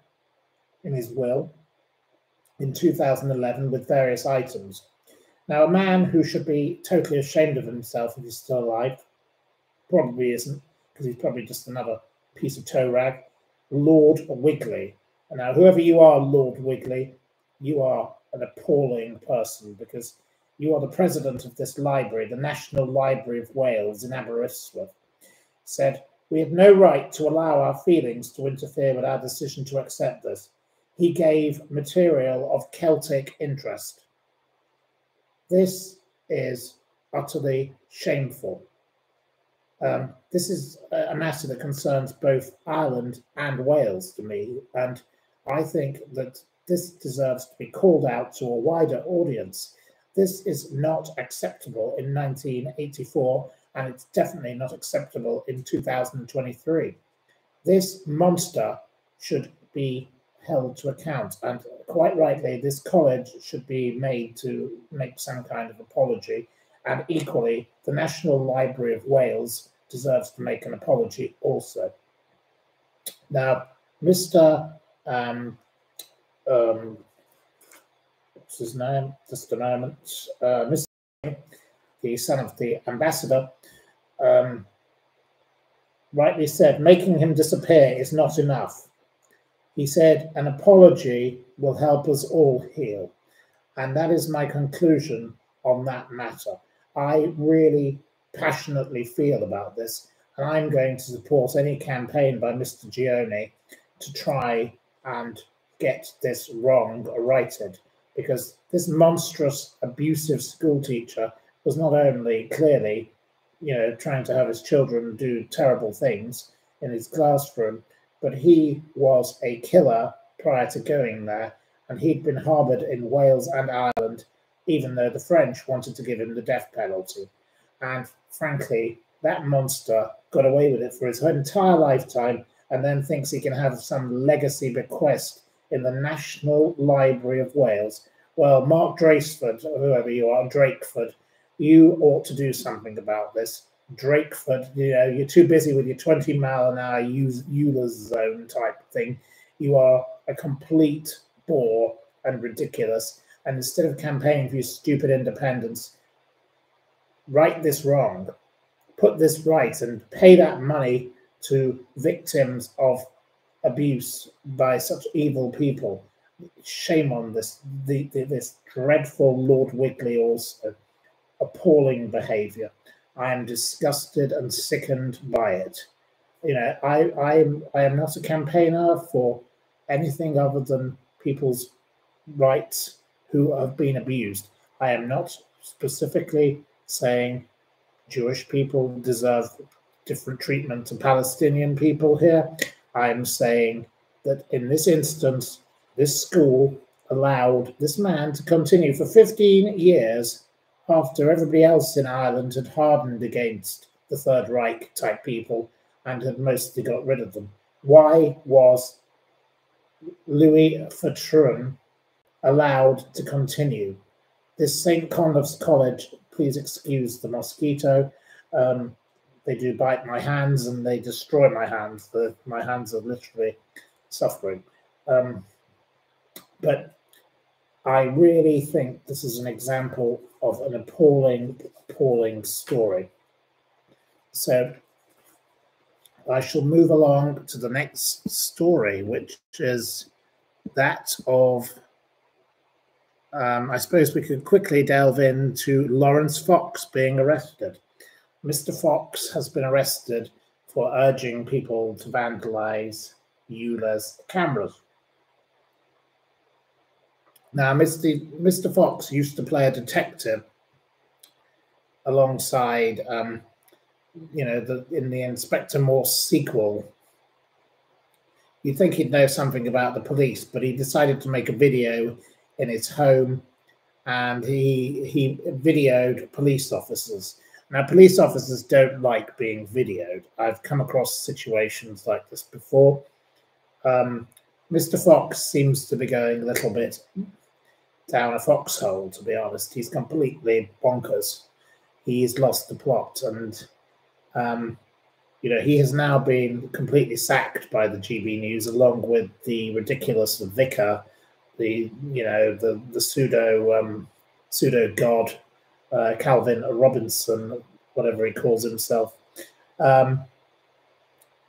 [SPEAKER 1] in his will in 2011 with various items. Now, a man who should be totally ashamed of himself if he's still alive, probably isn't, because he's probably just another piece of toe rag, Lord Wigley. And now, whoever you are, Lord Wigley, you are an appalling person, because you are the president of this library, the National Library of Wales in Aberystwyth. Said, we have no right to allow our feelings to interfere with our decision to accept this. He gave material of Celtic interest. This is utterly shameful. This is a matter that concerns both Ireland and Wales to me, and I think that this deserves to be called out to a wider audience. This is not acceptable in 1984, and it's definitely not acceptable in 2023. This monster should be held to account, and quite rightly, this college should be made to make some kind of apology, and equally, the National Library of Wales deserves to make an apology also. Now, Mr. What's his name? Just a moment. Mr. the son of the ambassador, rightly said, making him disappear is not enough. He said, an apology will help us all heal. And that is my conclusion on that matter. I really passionately feel about this, and I'm going to support any campaign by Mr. Gioni to try and get this wrong righted, because this monstrous, abusive school teacher was not only clearly, trying to have his children do terrible things in his classroom, but he was a killer prior to going there, and he'd been harboured in Wales and Ireland, even though the French wanted to give him the death penalty. And frankly, that monster got away with it for his entire lifetime, and then thinks he can have some legacy bequest in the National Library of Wales. Well, Mark Drakeford, or whoever you are, Drakeford, you ought to do something about this. Drakeford, you're too busy with your 20-mile-an-hour Euler's zone type thing. You are a complete bore and ridiculous. And instead of campaigning for your stupid independence, right this wrong, put this right, and pay that money to victims of abuse by such evil people. Shame on this dreadful Lord Wigley also. Appalling behaviour. I am disgusted and sickened by it. You know, I am not a campaigner for anything other than people's rights who have been abused. I am not specifically saying Jewish people deserve different treatment to Palestinian people here. I'm saying that in this instance, this school allowed this man to continue for 15 years after everybody else in Ireland had hardened against the Third Reich type people and had mostly got rid of them. Why was Louis Fatruin allowed to continue? This St Conleth's College, please excuse the mosquito, they do bite my hands and they destroy my hands. My hands are literally suffering. But I really think this is an example of an appalling, appalling story. So I shall move along to the next story, which is that of, I suppose we could quickly delve into Lawrence Fox being arrested. Mr. Fox has been arrested for urging people to vandalize EULA's cameras. Now, Mr. Fox used to play a detective alongside, you know, in the Inspector Morse sequel. You'd think he'd know something about the police, but he decided to make a video in his home, and he videoed police officers. Now, police officers don't like being videoed. I've come across situations like this before. Mr. Fox seems to be going a little bit down a foxhole, to be honest. He's completely bonkers. He's lost the plot, and you know, he has now been completely sacked by the GB News, along with the ridiculous vicar, the pseudo god Calvin Robinson, whatever he calls himself.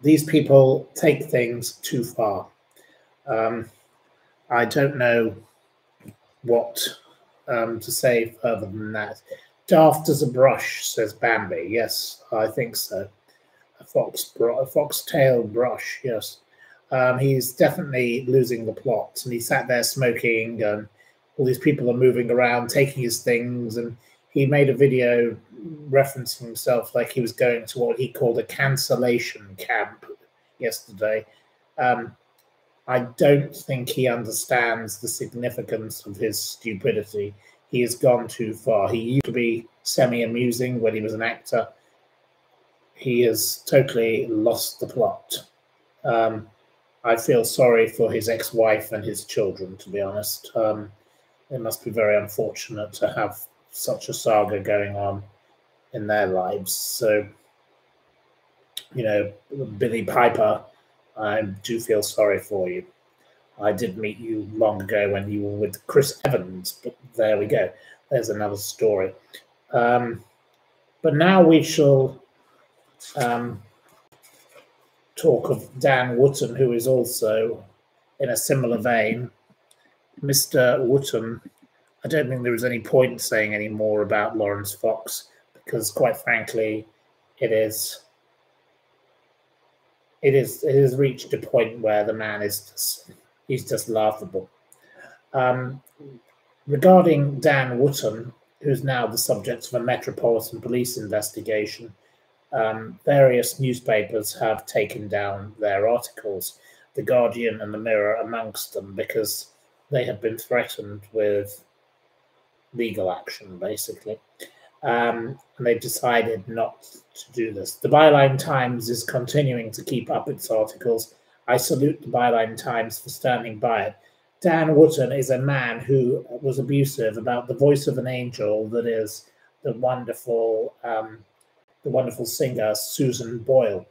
[SPEAKER 1] These people take things too far. I don't know what to say further than that. Daft as a brush, says Bambi. Yes, I think so. A foxtail brush, yes. He's definitely losing the plot, and he sat there smoking, and all these people are moving around, taking his things, and he made a video referencing himself like he was going to what he called a cancellation camp yesterday. I don't think he understands the significance of his stupidity. He has gone too far. He used to be semi-amusing when he was an actor. He has totally lost the plot. I feel sorry for his ex-wife and his children, to be honest. It must be very unfortunate to have such a saga going on in their lives. So, you know, Billy Piper, I do feel sorry for you. I did meet you long ago when you were with Chris Evans, but there we go. There's another story. But now we shall talk of Dan Wootton, who is also in a similar vein. Mr. Wootton, I don't think there is any point saying any more about Lawrence Fox, because quite frankly, it has reached a point where the man is he's just laughable. Regarding Dan Wootton, who's now the subject of a Metropolitan Police investigation, various newspapers have taken down their articles, The Guardian and The Mirror amongst them, because they have been threatened with legal action, basically. And they've decided not to do this. The Byline Times is continuing to keep up its articles. I salute the Byline Times for standing by it. Dan Wootton is a man who was abusive about the voice of an angel that is the wonderful singer Susan Boyle.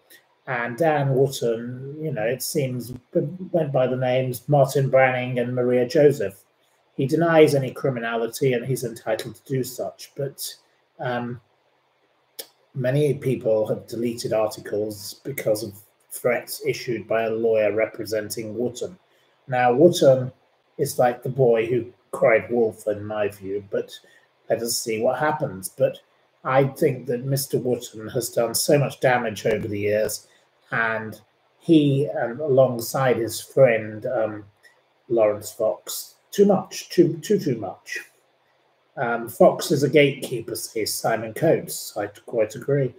[SPEAKER 1] And Dan Wootton, you know, it seems went by the names Martin Branning and Maria Joseph. He denies any criminality, and he's entitled to do such. But many people have deleted articles because of threats issued by a lawyer representing Wootton. Now, Wootton is like the boy who cried wolf, in my view, but let us see what happens. But I think that Mr. Wootton has done so much damage over the years, and he, alongside his friend Lawrence Fox, too much. Fox is a gatekeeper, says Simon Coates. I quite agree.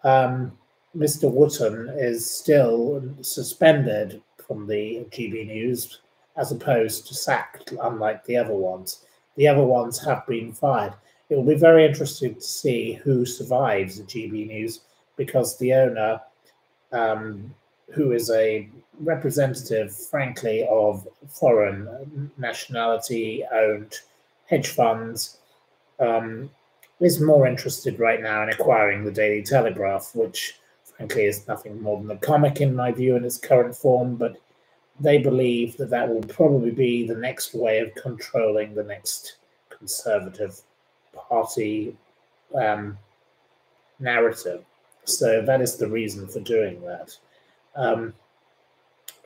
[SPEAKER 1] Mr. Wootton is still suspended from the GB News as opposed to sacked, unlike the other ones. The other ones have been fired. It will be very interesting to see who survives the GB News, because the owner, who is a representative, frankly, of foreign nationality-owned hedge funds, is more interested right now in acquiring the Daily Telegraph, which frankly is nothing more than a comic in my view in its current form, but they believe that that will probably be the next way of controlling the next Conservative Party narrative. So that is the reason for doing that.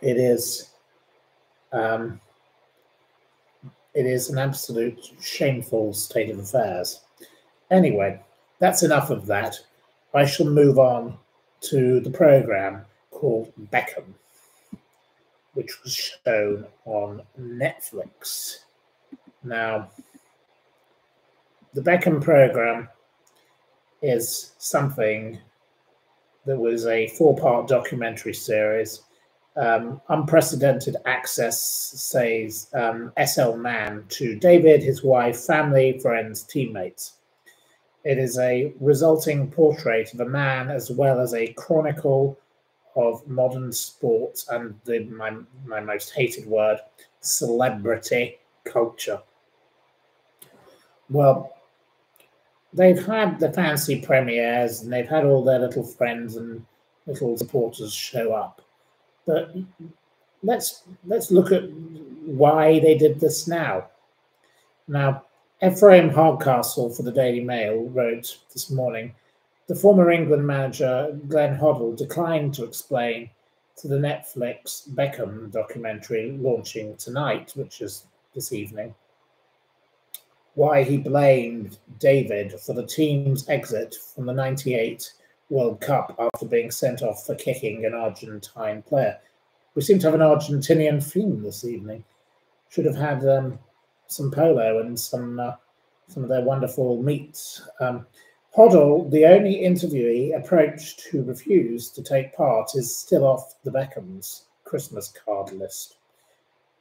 [SPEAKER 1] It is an absolute shameful state of affairs. Anyway, that's enough of that. I shall move on to the programme called Beckham, which was shown on Netflix. Now, the Beckham programme is something that was a 4-part documentary series. Unprecedented access, says SL Man, to David, his wife, family, friends, teammates. It is a resulting portrait of a man as well as a chronicle of modern sports and my most hated word, celebrity culture. Well, they've had the fancy premieres and they've had all their little friends and little supporters show up. But let's look at why they did this now. Now, Ephraim Hardcastle for the Daily Mail wrote this morning, the former England manager Glenn Hoddle declined to explain to the Netflix Beckham documentary launching tonight, which is this evening, why he blamed David for the team's exit from the '98 World Cup after being sent off for kicking an Argentine player. We seem to have an Argentinian theme this evening. Should have had some polo and some of their wonderful meats. Hoddle, the only interviewee approached who refused to take part, is still off the Beckhams' Christmas card list.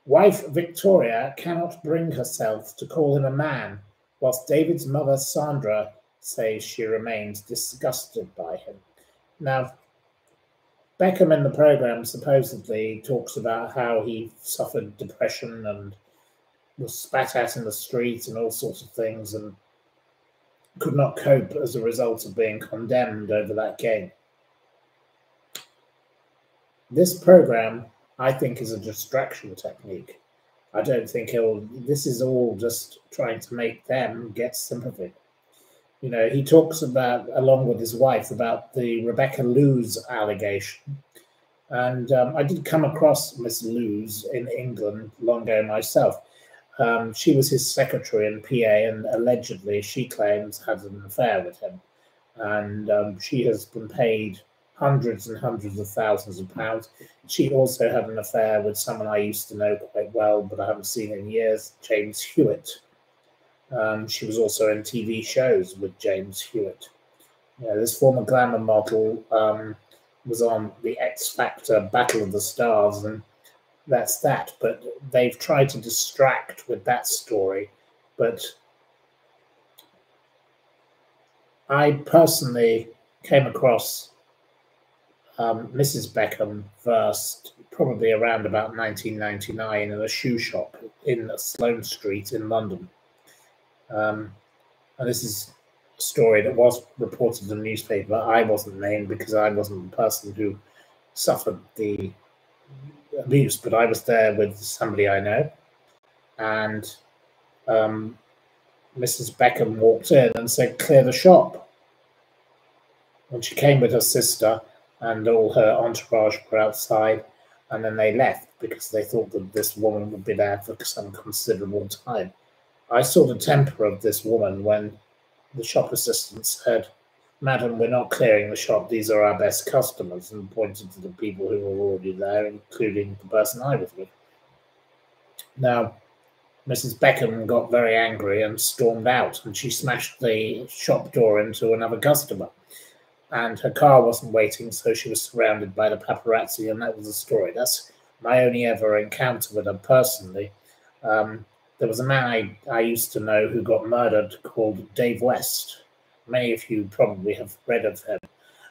[SPEAKER 1] Wife Victoria cannot bring herself to call him a man, whilst David's mother Sandra says she remains disgusted by him. Now, Beckham in the programme supposedly talks about how he suffered depression and was spat at in the street and all sorts of things and could not cope as a result of being condemned over that game. This programme, I think, is a distraction technique. I don't think this is all just trying to make them get sympathy. You know, he talks about, along with his wife, about the Rebecca Lewis allegation. And I did come across Miss Lewis in England long ago myself. She was his secretary and PA, and allegedly, she claims, had an affair with him. And she has been paid hundreds and hundreds of thousands of pounds. She also had an affair with someone I used to know quite well, but I haven't seen in years, James Hewitt. She was also in TV shows with James Hewitt. This former glamour model was on the X Factor Battle of the Stars, and that's that. But they've tried to distract with that story. But I personally came across Mrs. Beckham first, probably around about 1999, in a shoe shop in Sloane Street in London. And this is a story that was reported in the newspaper. I wasn't named because I wasn't the person who suffered the abuse, but I was there with somebody I know. And Mrs. Beckham walked in and said, "Clear the shop." And she came with her sister, and all her entourage were outside, and then they left because they thought that this woman would be there for some considerable time. I saw the temper of this woman when the shop assistant said, "Madam, we're not clearing the shop. These are our best customers," and pointed to the people who were already there, including the person I was with. Now, Mrs. Beckham got very angry and stormed out, and she smashed the shop door into another customer. And her car wasn't waiting, so she was surrounded by the paparazzi, and that was the story. That's my only ever encounter with her personally. There was a man I used to know who got murdered called Dave West. Many of you probably have read of him.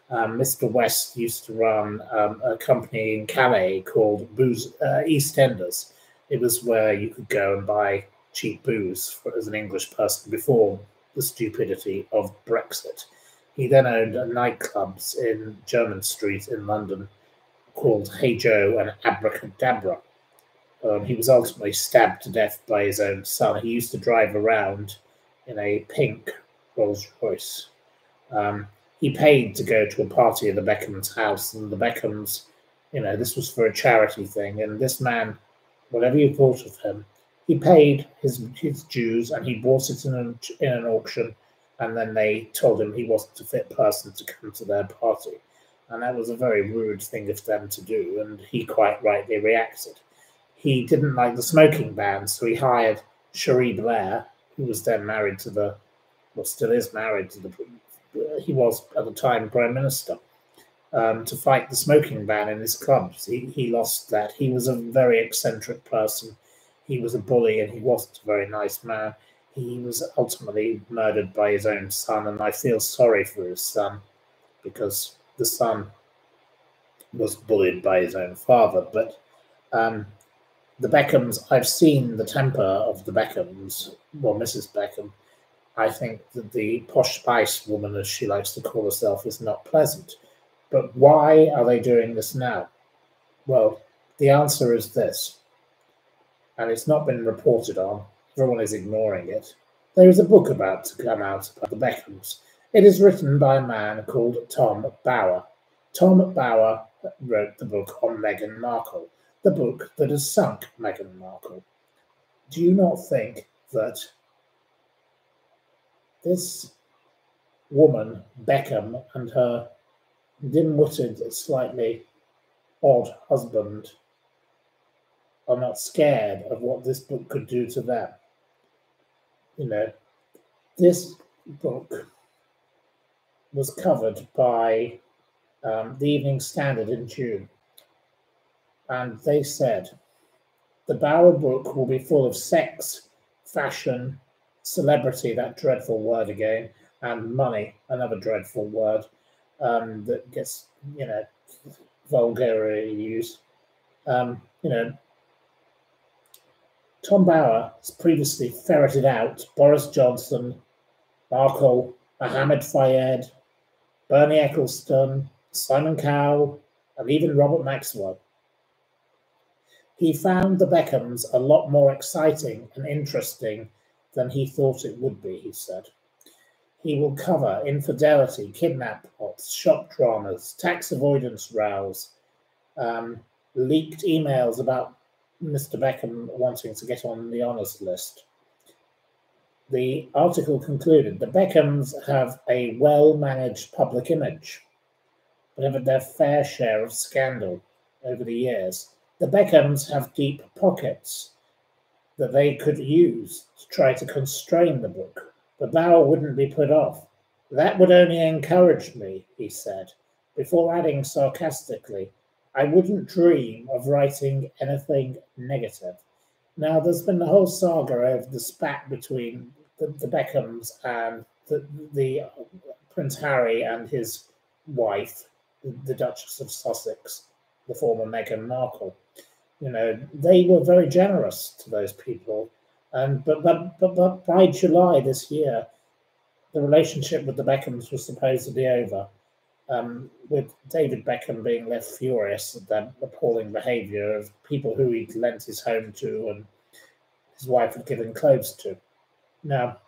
[SPEAKER 1] Mr. West used to run a company in Calais called EastEnders. It was where you could go and buy cheap booze as an English person before the stupidity of Brexit. He then owned nightclubs in Jermyn Street in London called Hey Joe and Abracadabra. He was ultimately stabbed to death by his own son. He used to drive around in a pink Rolls Royce. He paid to go to a party at the Beckhams' house, and the Beckhams, this was for a charity thing, and this man, whatever you thought of him, he paid his dues, and he bought it in an auction, and then they told him he wasn't a fit person to come to their party. And that was a very rude thing of them to do, and he quite rightly reacted. He didn't like the smoking ban, so he hired Cherie Blair, who was then married to still is married to he was at the time Prime Minister, to fight the smoking ban in his clubs. He lost that. He was a very eccentric person. He was a bully, and he wasn't a very nice man. He was ultimately murdered by his own son, and I feel sorry for his son because the son was bullied by his own father. But the Beckhams, I've seen the temper of the Beckhams, well, Mrs. Beckham. I think that the posh spice woman, as she likes to call herself, is not pleasant. But why are they doing this now? Well, the answer is this, and it's not been reported on. Everyone is ignoring it. There is a book about to come out about the Beckhams. It is written by a man called Tom Bower. Tom Bower wrote the book on Meghan Markle, the book that has sunk Meghan Markle. Do you not think that this woman, Beckham, and her dim-witted, slightly odd husband are not scared of what this book could do to them? This book was covered by the Evening Standard in June, and they said the Bower book will be full of sex, fashion, celebrity, that dreadful word again, and money, another dreadful word that gets, vulgarly used. Tom Bower has previously ferreted out Boris Johnson, Markle, Mohammed Fayed, Bernie Ecclestone, Simon Cowell, and even Robert Maxwell. He found the Beckhams a lot more exciting and interesting than he thought it would be, he said. He will cover infidelity, kidnap plots, shop dramas, tax avoidance rows, leaked emails about Mr. Beckham wanting to get on the honours list. The article concluded, the Beckhams have a well-managed public image, but have had their fair share of scandal over the years. The Beckhams have deep pockets that they could use to try to constrain the book. But Bower wouldn't be put off. That would only encourage me, he said, before adding sarcastically, I wouldn't dream of writing anything negative. Now, there's been the whole saga of the spat between the Beckhams and the Prince Harry and his wife, the Duchess of Sussex, the former Meghan Markle. They were very generous to those people, but by July this year, the relationship with the Beckhams was supposedly over, with David Beckham being left furious at the appalling behaviour of people who he'd lent his home to and his wife had given clothes to. Now,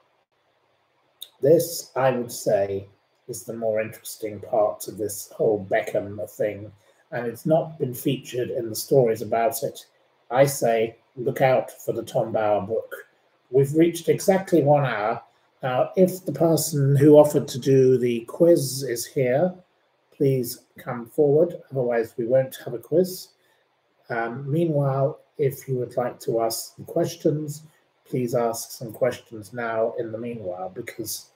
[SPEAKER 1] this, I would say, is the more interesting part of this whole Beckham thing, and it's not been featured in the stories about it. I say, look out for the Tom Bower book. We've reached exactly 1 hour. Now, if the person who offered to do the quiz is here, please come forward, otherwise we won't have a quiz. Meanwhile, if you would like to ask some questions, please ask some questions now in the meanwhile, because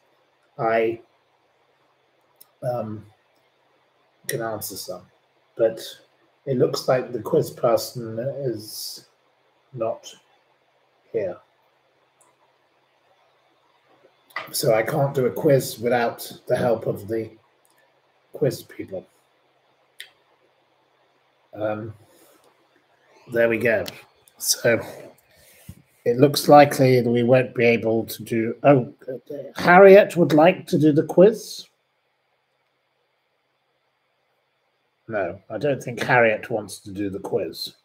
[SPEAKER 1] I can answer some. But it looks like the quiz person is not here. So I can't do a quiz without the help of the quiz people. There we go. So it looks likely that we won't be able to do... Oh, Harriet would like to do the quiz? No, I don't think Harriet wants to do the quiz.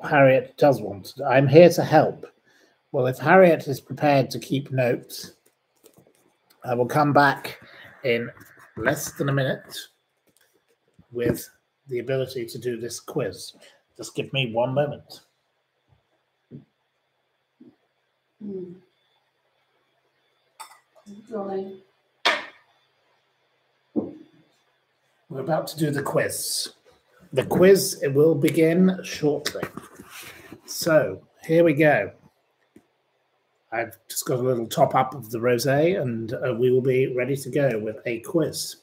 [SPEAKER 1] Harriet does want to. I'm here to help. Well, if Harriet is prepared to keep notes, I will come back in less than a minute with the ability to do this quiz. Just give me 1 moment. We're about to do the quiz. The quiz, it will begin shortly. So here we go. I've just got a little top up of the rosé, and we will be ready to go with a quiz.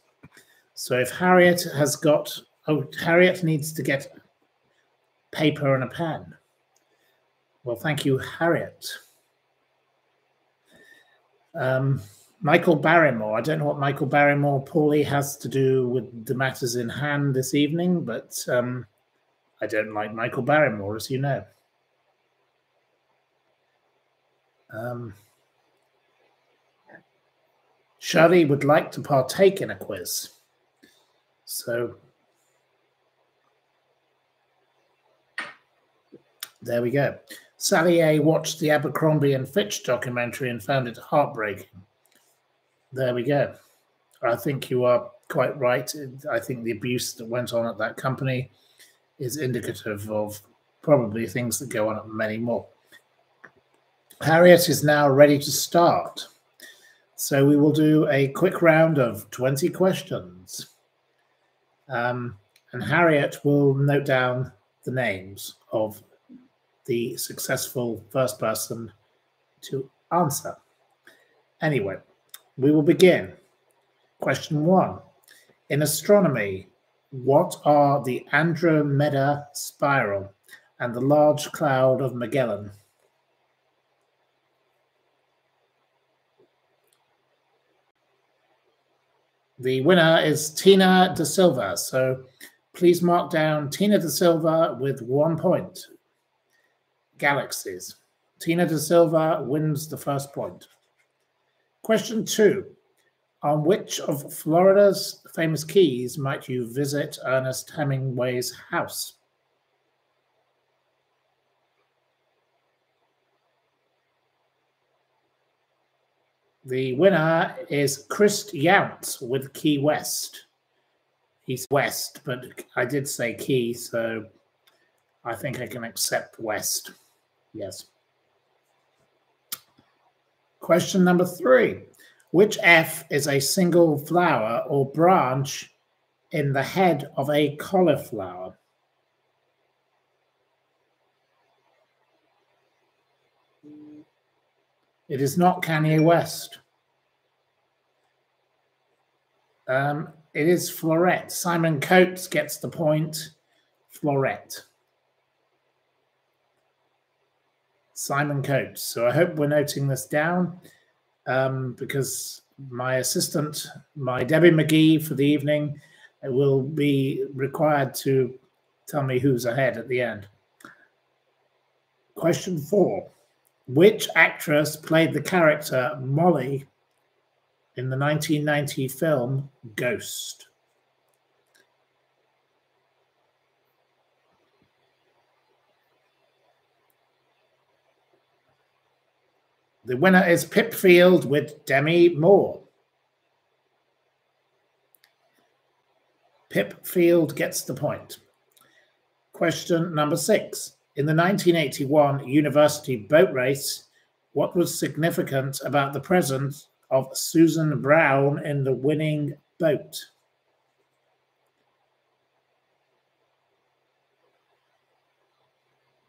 [SPEAKER 1] So if Harriet has got... Oh, Harriet needs to get paper and a pen. Well, thank you, Harriet. Michael Barrymore. I don't know what Michael Barrymore, Paulie, has to do with the matters in hand this evening, but I don't like Michael Barrymore, as you know. Shirley would like to partake in a quiz. So there we go. Sally A watched the Abercrombie and Fitch documentary and found it heartbreaking. There we go. I think you are quite right. I think the abuse that went on at that company is indicative of probably things that go on at many more. Harriet is now ready to start. So we will do a quick round of 20 questions. And Harriet will note down the names of the successful first person to answer. Anyway, we will begin. Question 1. In astronomy, what are the Andromeda spiral and the large cloud of Magellan? The winner is Tina De Silva. So please mark down Tina De Silva with 1 point. Galaxies. Tina De Silva wins the first point. Question 2. On which of Florida's famous keys might you visit Ernest Hemingway's house? The winner is Chris Younts with Key West. He's West, but I did say Key, so I think I can accept West. Yes. Question number 3. Which F is a single flower or branch in the head of a cauliflower? It is not Kanye West. It is Floret. Simon Coates gets the point. Floret. Simon Coates. So I hope we're noting this down because my assistant, my Debbie McGee for the evening, will be required to tell me who's ahead at the end. Question 4. Which actress played the character Molly in the 1990 film Ghost? The winner is Pipfield with Demi Moore. Pipfield gets the point. Question number 6. In the 1981 university boat race, what was significant about the presence of Susan Brown in the winning boat?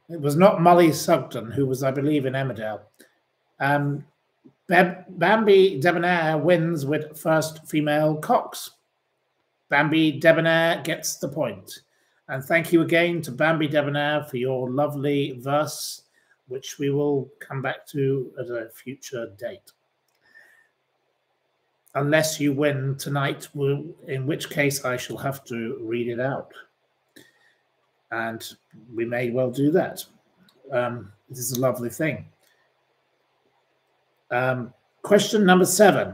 [SPEAKER 1] It was not Molly Sugden, who was, I believe, in Emmerdale. Bambi Debonair wins with first female cox. Bambi Debonair gets the point. And thank you again to Bambi Debonair for your lovely verse, which we will come back to at a future date. Unless you win tonight, in which case I shall have to read it out. And we may well do that. This is a lovely thing. Question number 7.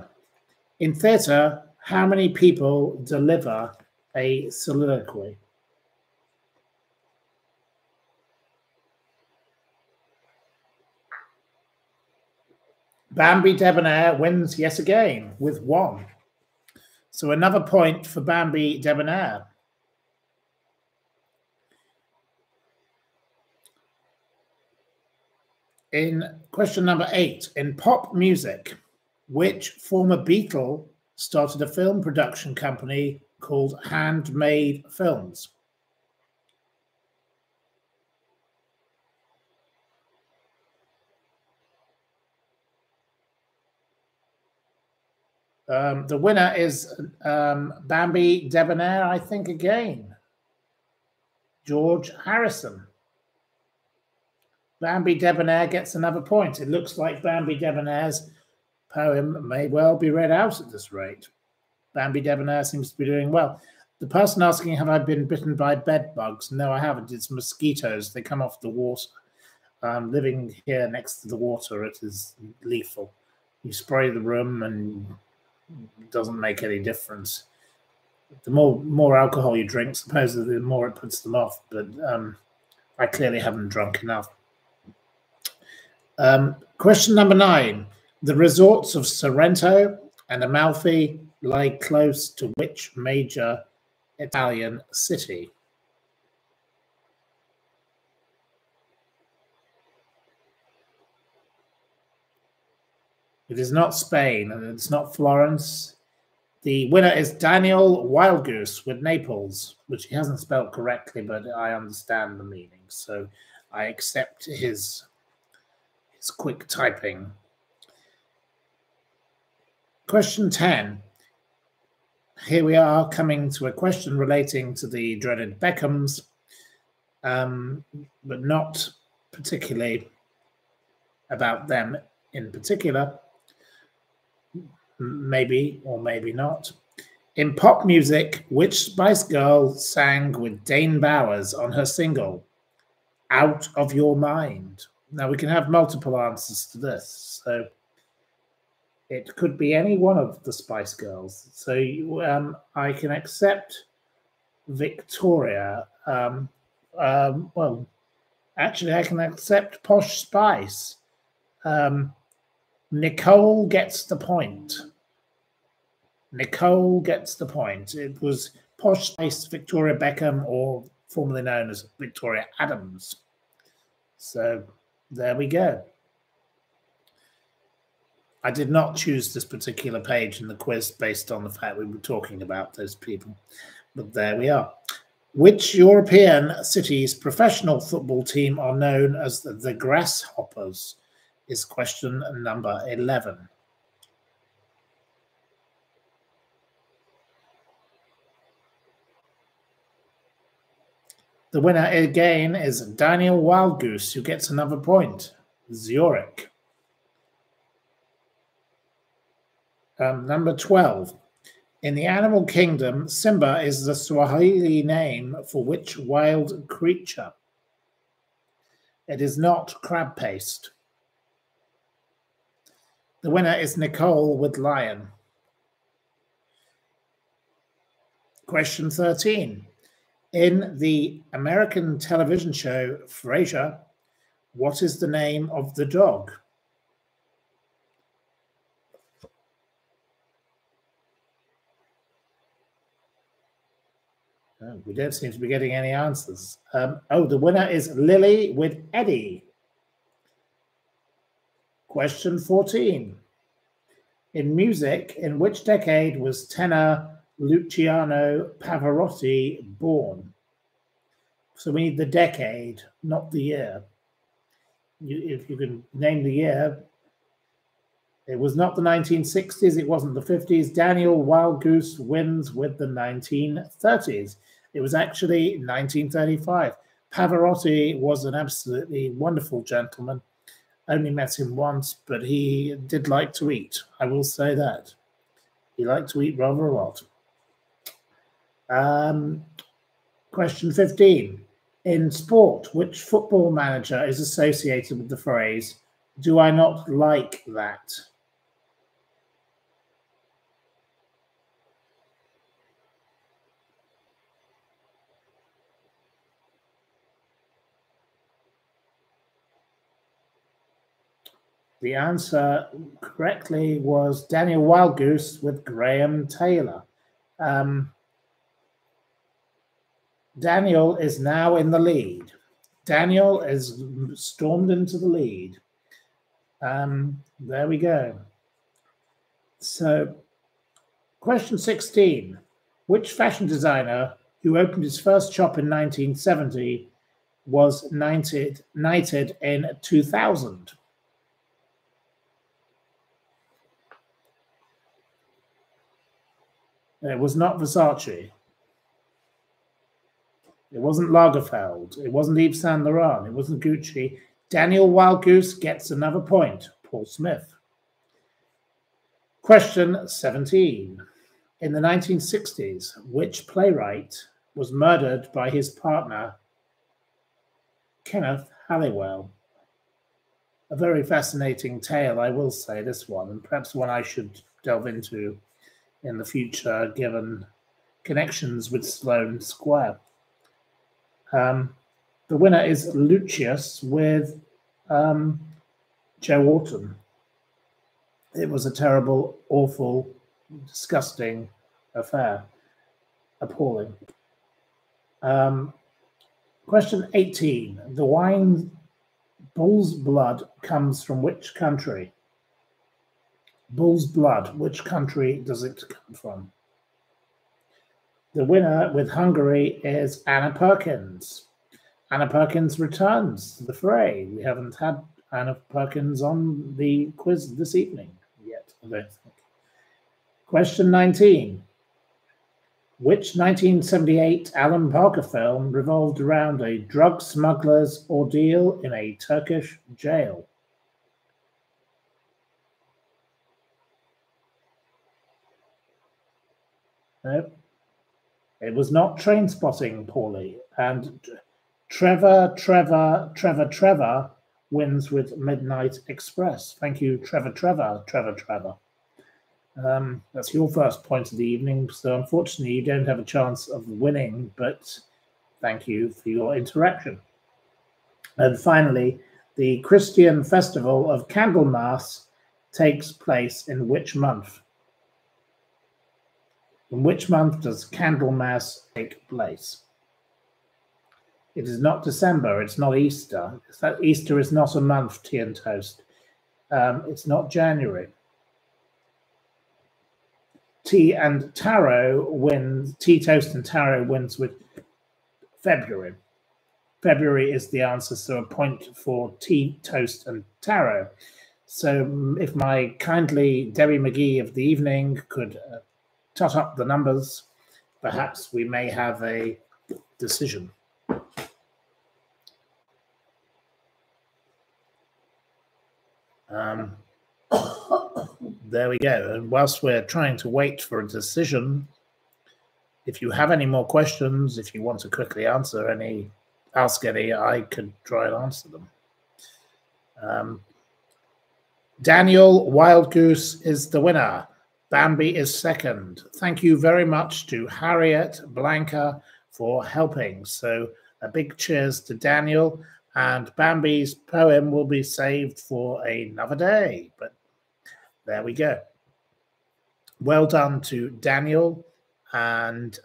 [SPEAKER 1] In theatre, how many people deliver a soliloquy? Bambi Debonair wins yet again with 1. So another point for Bambi Debonair. In question number 8, in pop music, which former Beatle started a film production company called Handmade Films? The winner is Bambi Debonair, I think, again. George Harrison. Bambi Debonair gets another point. It looks like Bambi Debonair's poem may well be read out at this rate. Bambi Debonair seems to be doing well. The person asking, have I been bitten by bed bugs? No, I haven't. It's mosquitoes. They come off the water. Living here next to the water, it is lethal. You spray the room and it doesn't make any difference. The more alcohol you drink, supposedly the more it puts them off, but I clearly haven't drunk enough. Question number 9. The resorts of Sorrento and Amalfi lie close to which major Italian city? It is not Spain, and it's not Florence. The winner is Daniel Wildgoose with Naples, which he hasn't spelled correctly, but I understand the meaning, so I accept his quick typing. Question 10. Here we are coming to a question relating to the dreaded Beckhams, but not particularly about them in particular. Maybe or maybe not. In pop music, which Spice Girl sang with Dane Bowers on her single, Out of Your Mind? Now, we can have multiple answers to this, so it could be any one of the Spice Girls. So I can accept Victoria. Well, actually, I can accept Posh Spice. Nicole gets the point. Nicole gets the point. It was Posh Spice, Victoria Beckham, or formerly known as Victoria Adams. So there we go. I did not choose this particular page in the quiz based on the fact we were talking about those people, but there we are. Which European city's professional football team are known as the Grasshoppers? Is question number 11. The winner again is Daniel Wildgoose, who gets another point. Zurich. Number 12. In the animal kingdom, Simba is the Swahili name for which wild creature? It is not crab paste. The winner is Nicole with lion. Question 13. In the American television show Frasier, what is the name of the dog? We don't seem to be getting any answers. The winner is Lily with Eddie. Question 14. In music, in which decade was tenor Luciano Pavarotti born? So we need the decade, not the year. If you can name the year, it was not the 1960s, it wasn't the 50s. Daniel Wildgoose wins with the 1930s. It was actually 1935. Pavarotti was an absolutely wonderful gentleman. Only met him once, but he did like to eat. I will say that. He liked to eat rather a lot. Question 15. In sport, which football manager is associated with the phrase, "Do I not like that"? The answer correctly was Daniel Wildgoose with Graham Taylor. Daniel is now in the lead. Daniel is stormed into the lead. There we go. So, question 16. Which fashion designer who opened his first shop in 1970 was knighted in 2000? It was not Versace. It wasn't Lagerfeld. It wasn't Yves Saint Laurent. It wasn't Gucci. Daniel Wildgoose gets another point. Paul Smith. Question 17. In the 1960s, which playwright was murdered by his partner, Kenneth Halliwell? A very fascinating tale, I will say, this one, and perhaps one I should delve into in the future, given connections with Sloane Square. The winner is Lucius with Joe Orton. It was a terrible, awful, disgusting affair. Appalling. Question 18. The wine Bull's Blood comes from which country? Bull's Blood, which country does it come from? The winner with Hungary is Anna Perkins. Anna Perkins returns to the fray. We haven't had Anna Perkins on the quiz this evening yet, I don't think. Question 19. Which 1978 Alan Parker film revolved around a drug smuggler's ordeal in a Turkish jail? No. It was not Trainspotting, Paulie. And Trevor wins with Midnight Express. Thank you, Trevor. That's your first point of the evening. So unfortunately, you don't have a chance of winning, but thank you for your interaction. And finally, the Christian Festival of Candlemas takes place in which month? In which month does Candlemas take place? It is not December. It's not Easter. Easter is not a month, tea and toast. It's not January. Tea, toast, and taro wins with February. February is the answer, so a point for tea, toast, and taro. So if my kindly Debbie McGee of the evening could tot up the numbers, perhaps we may have a decision. There we go. And whilst we're trying to wait for a decision, if you have any more questions, if you want to quickly ask any, I could try and answer them. Daniel Wildgoose is the winner. Bambi is second. Thank you very much to Harriet Blanca for helping. So a big cheers to Daniel, and Bambi's poem will be saved for another day. But there we go. Well done to Daniel and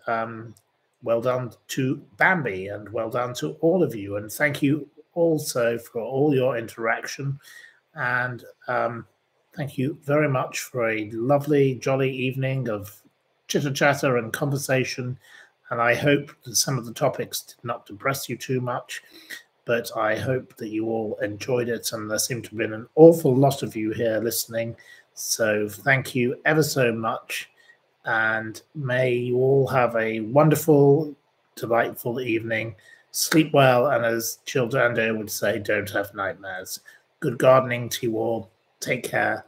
[SPEAKER 1] well done to Bambi, and well done to all of you. And thank you also for all your interaction. And thank you very much for a lovely, jolly evening of chitter-chatter and conversation. And I hope that some of the topics did not depress you too much, but I hope that you all enjoyed it. And there seem to have been an awful lot of you here listening. So thank you ever so much. And may you all have a wonderful, delightful evening. Sleep well, and as Childando would say, don't have nightmares. Good gardening to you all. Take care.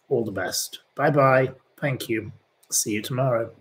[SPEAKER 1] All the best. Bye-bye. Thank you. See you tomorrow.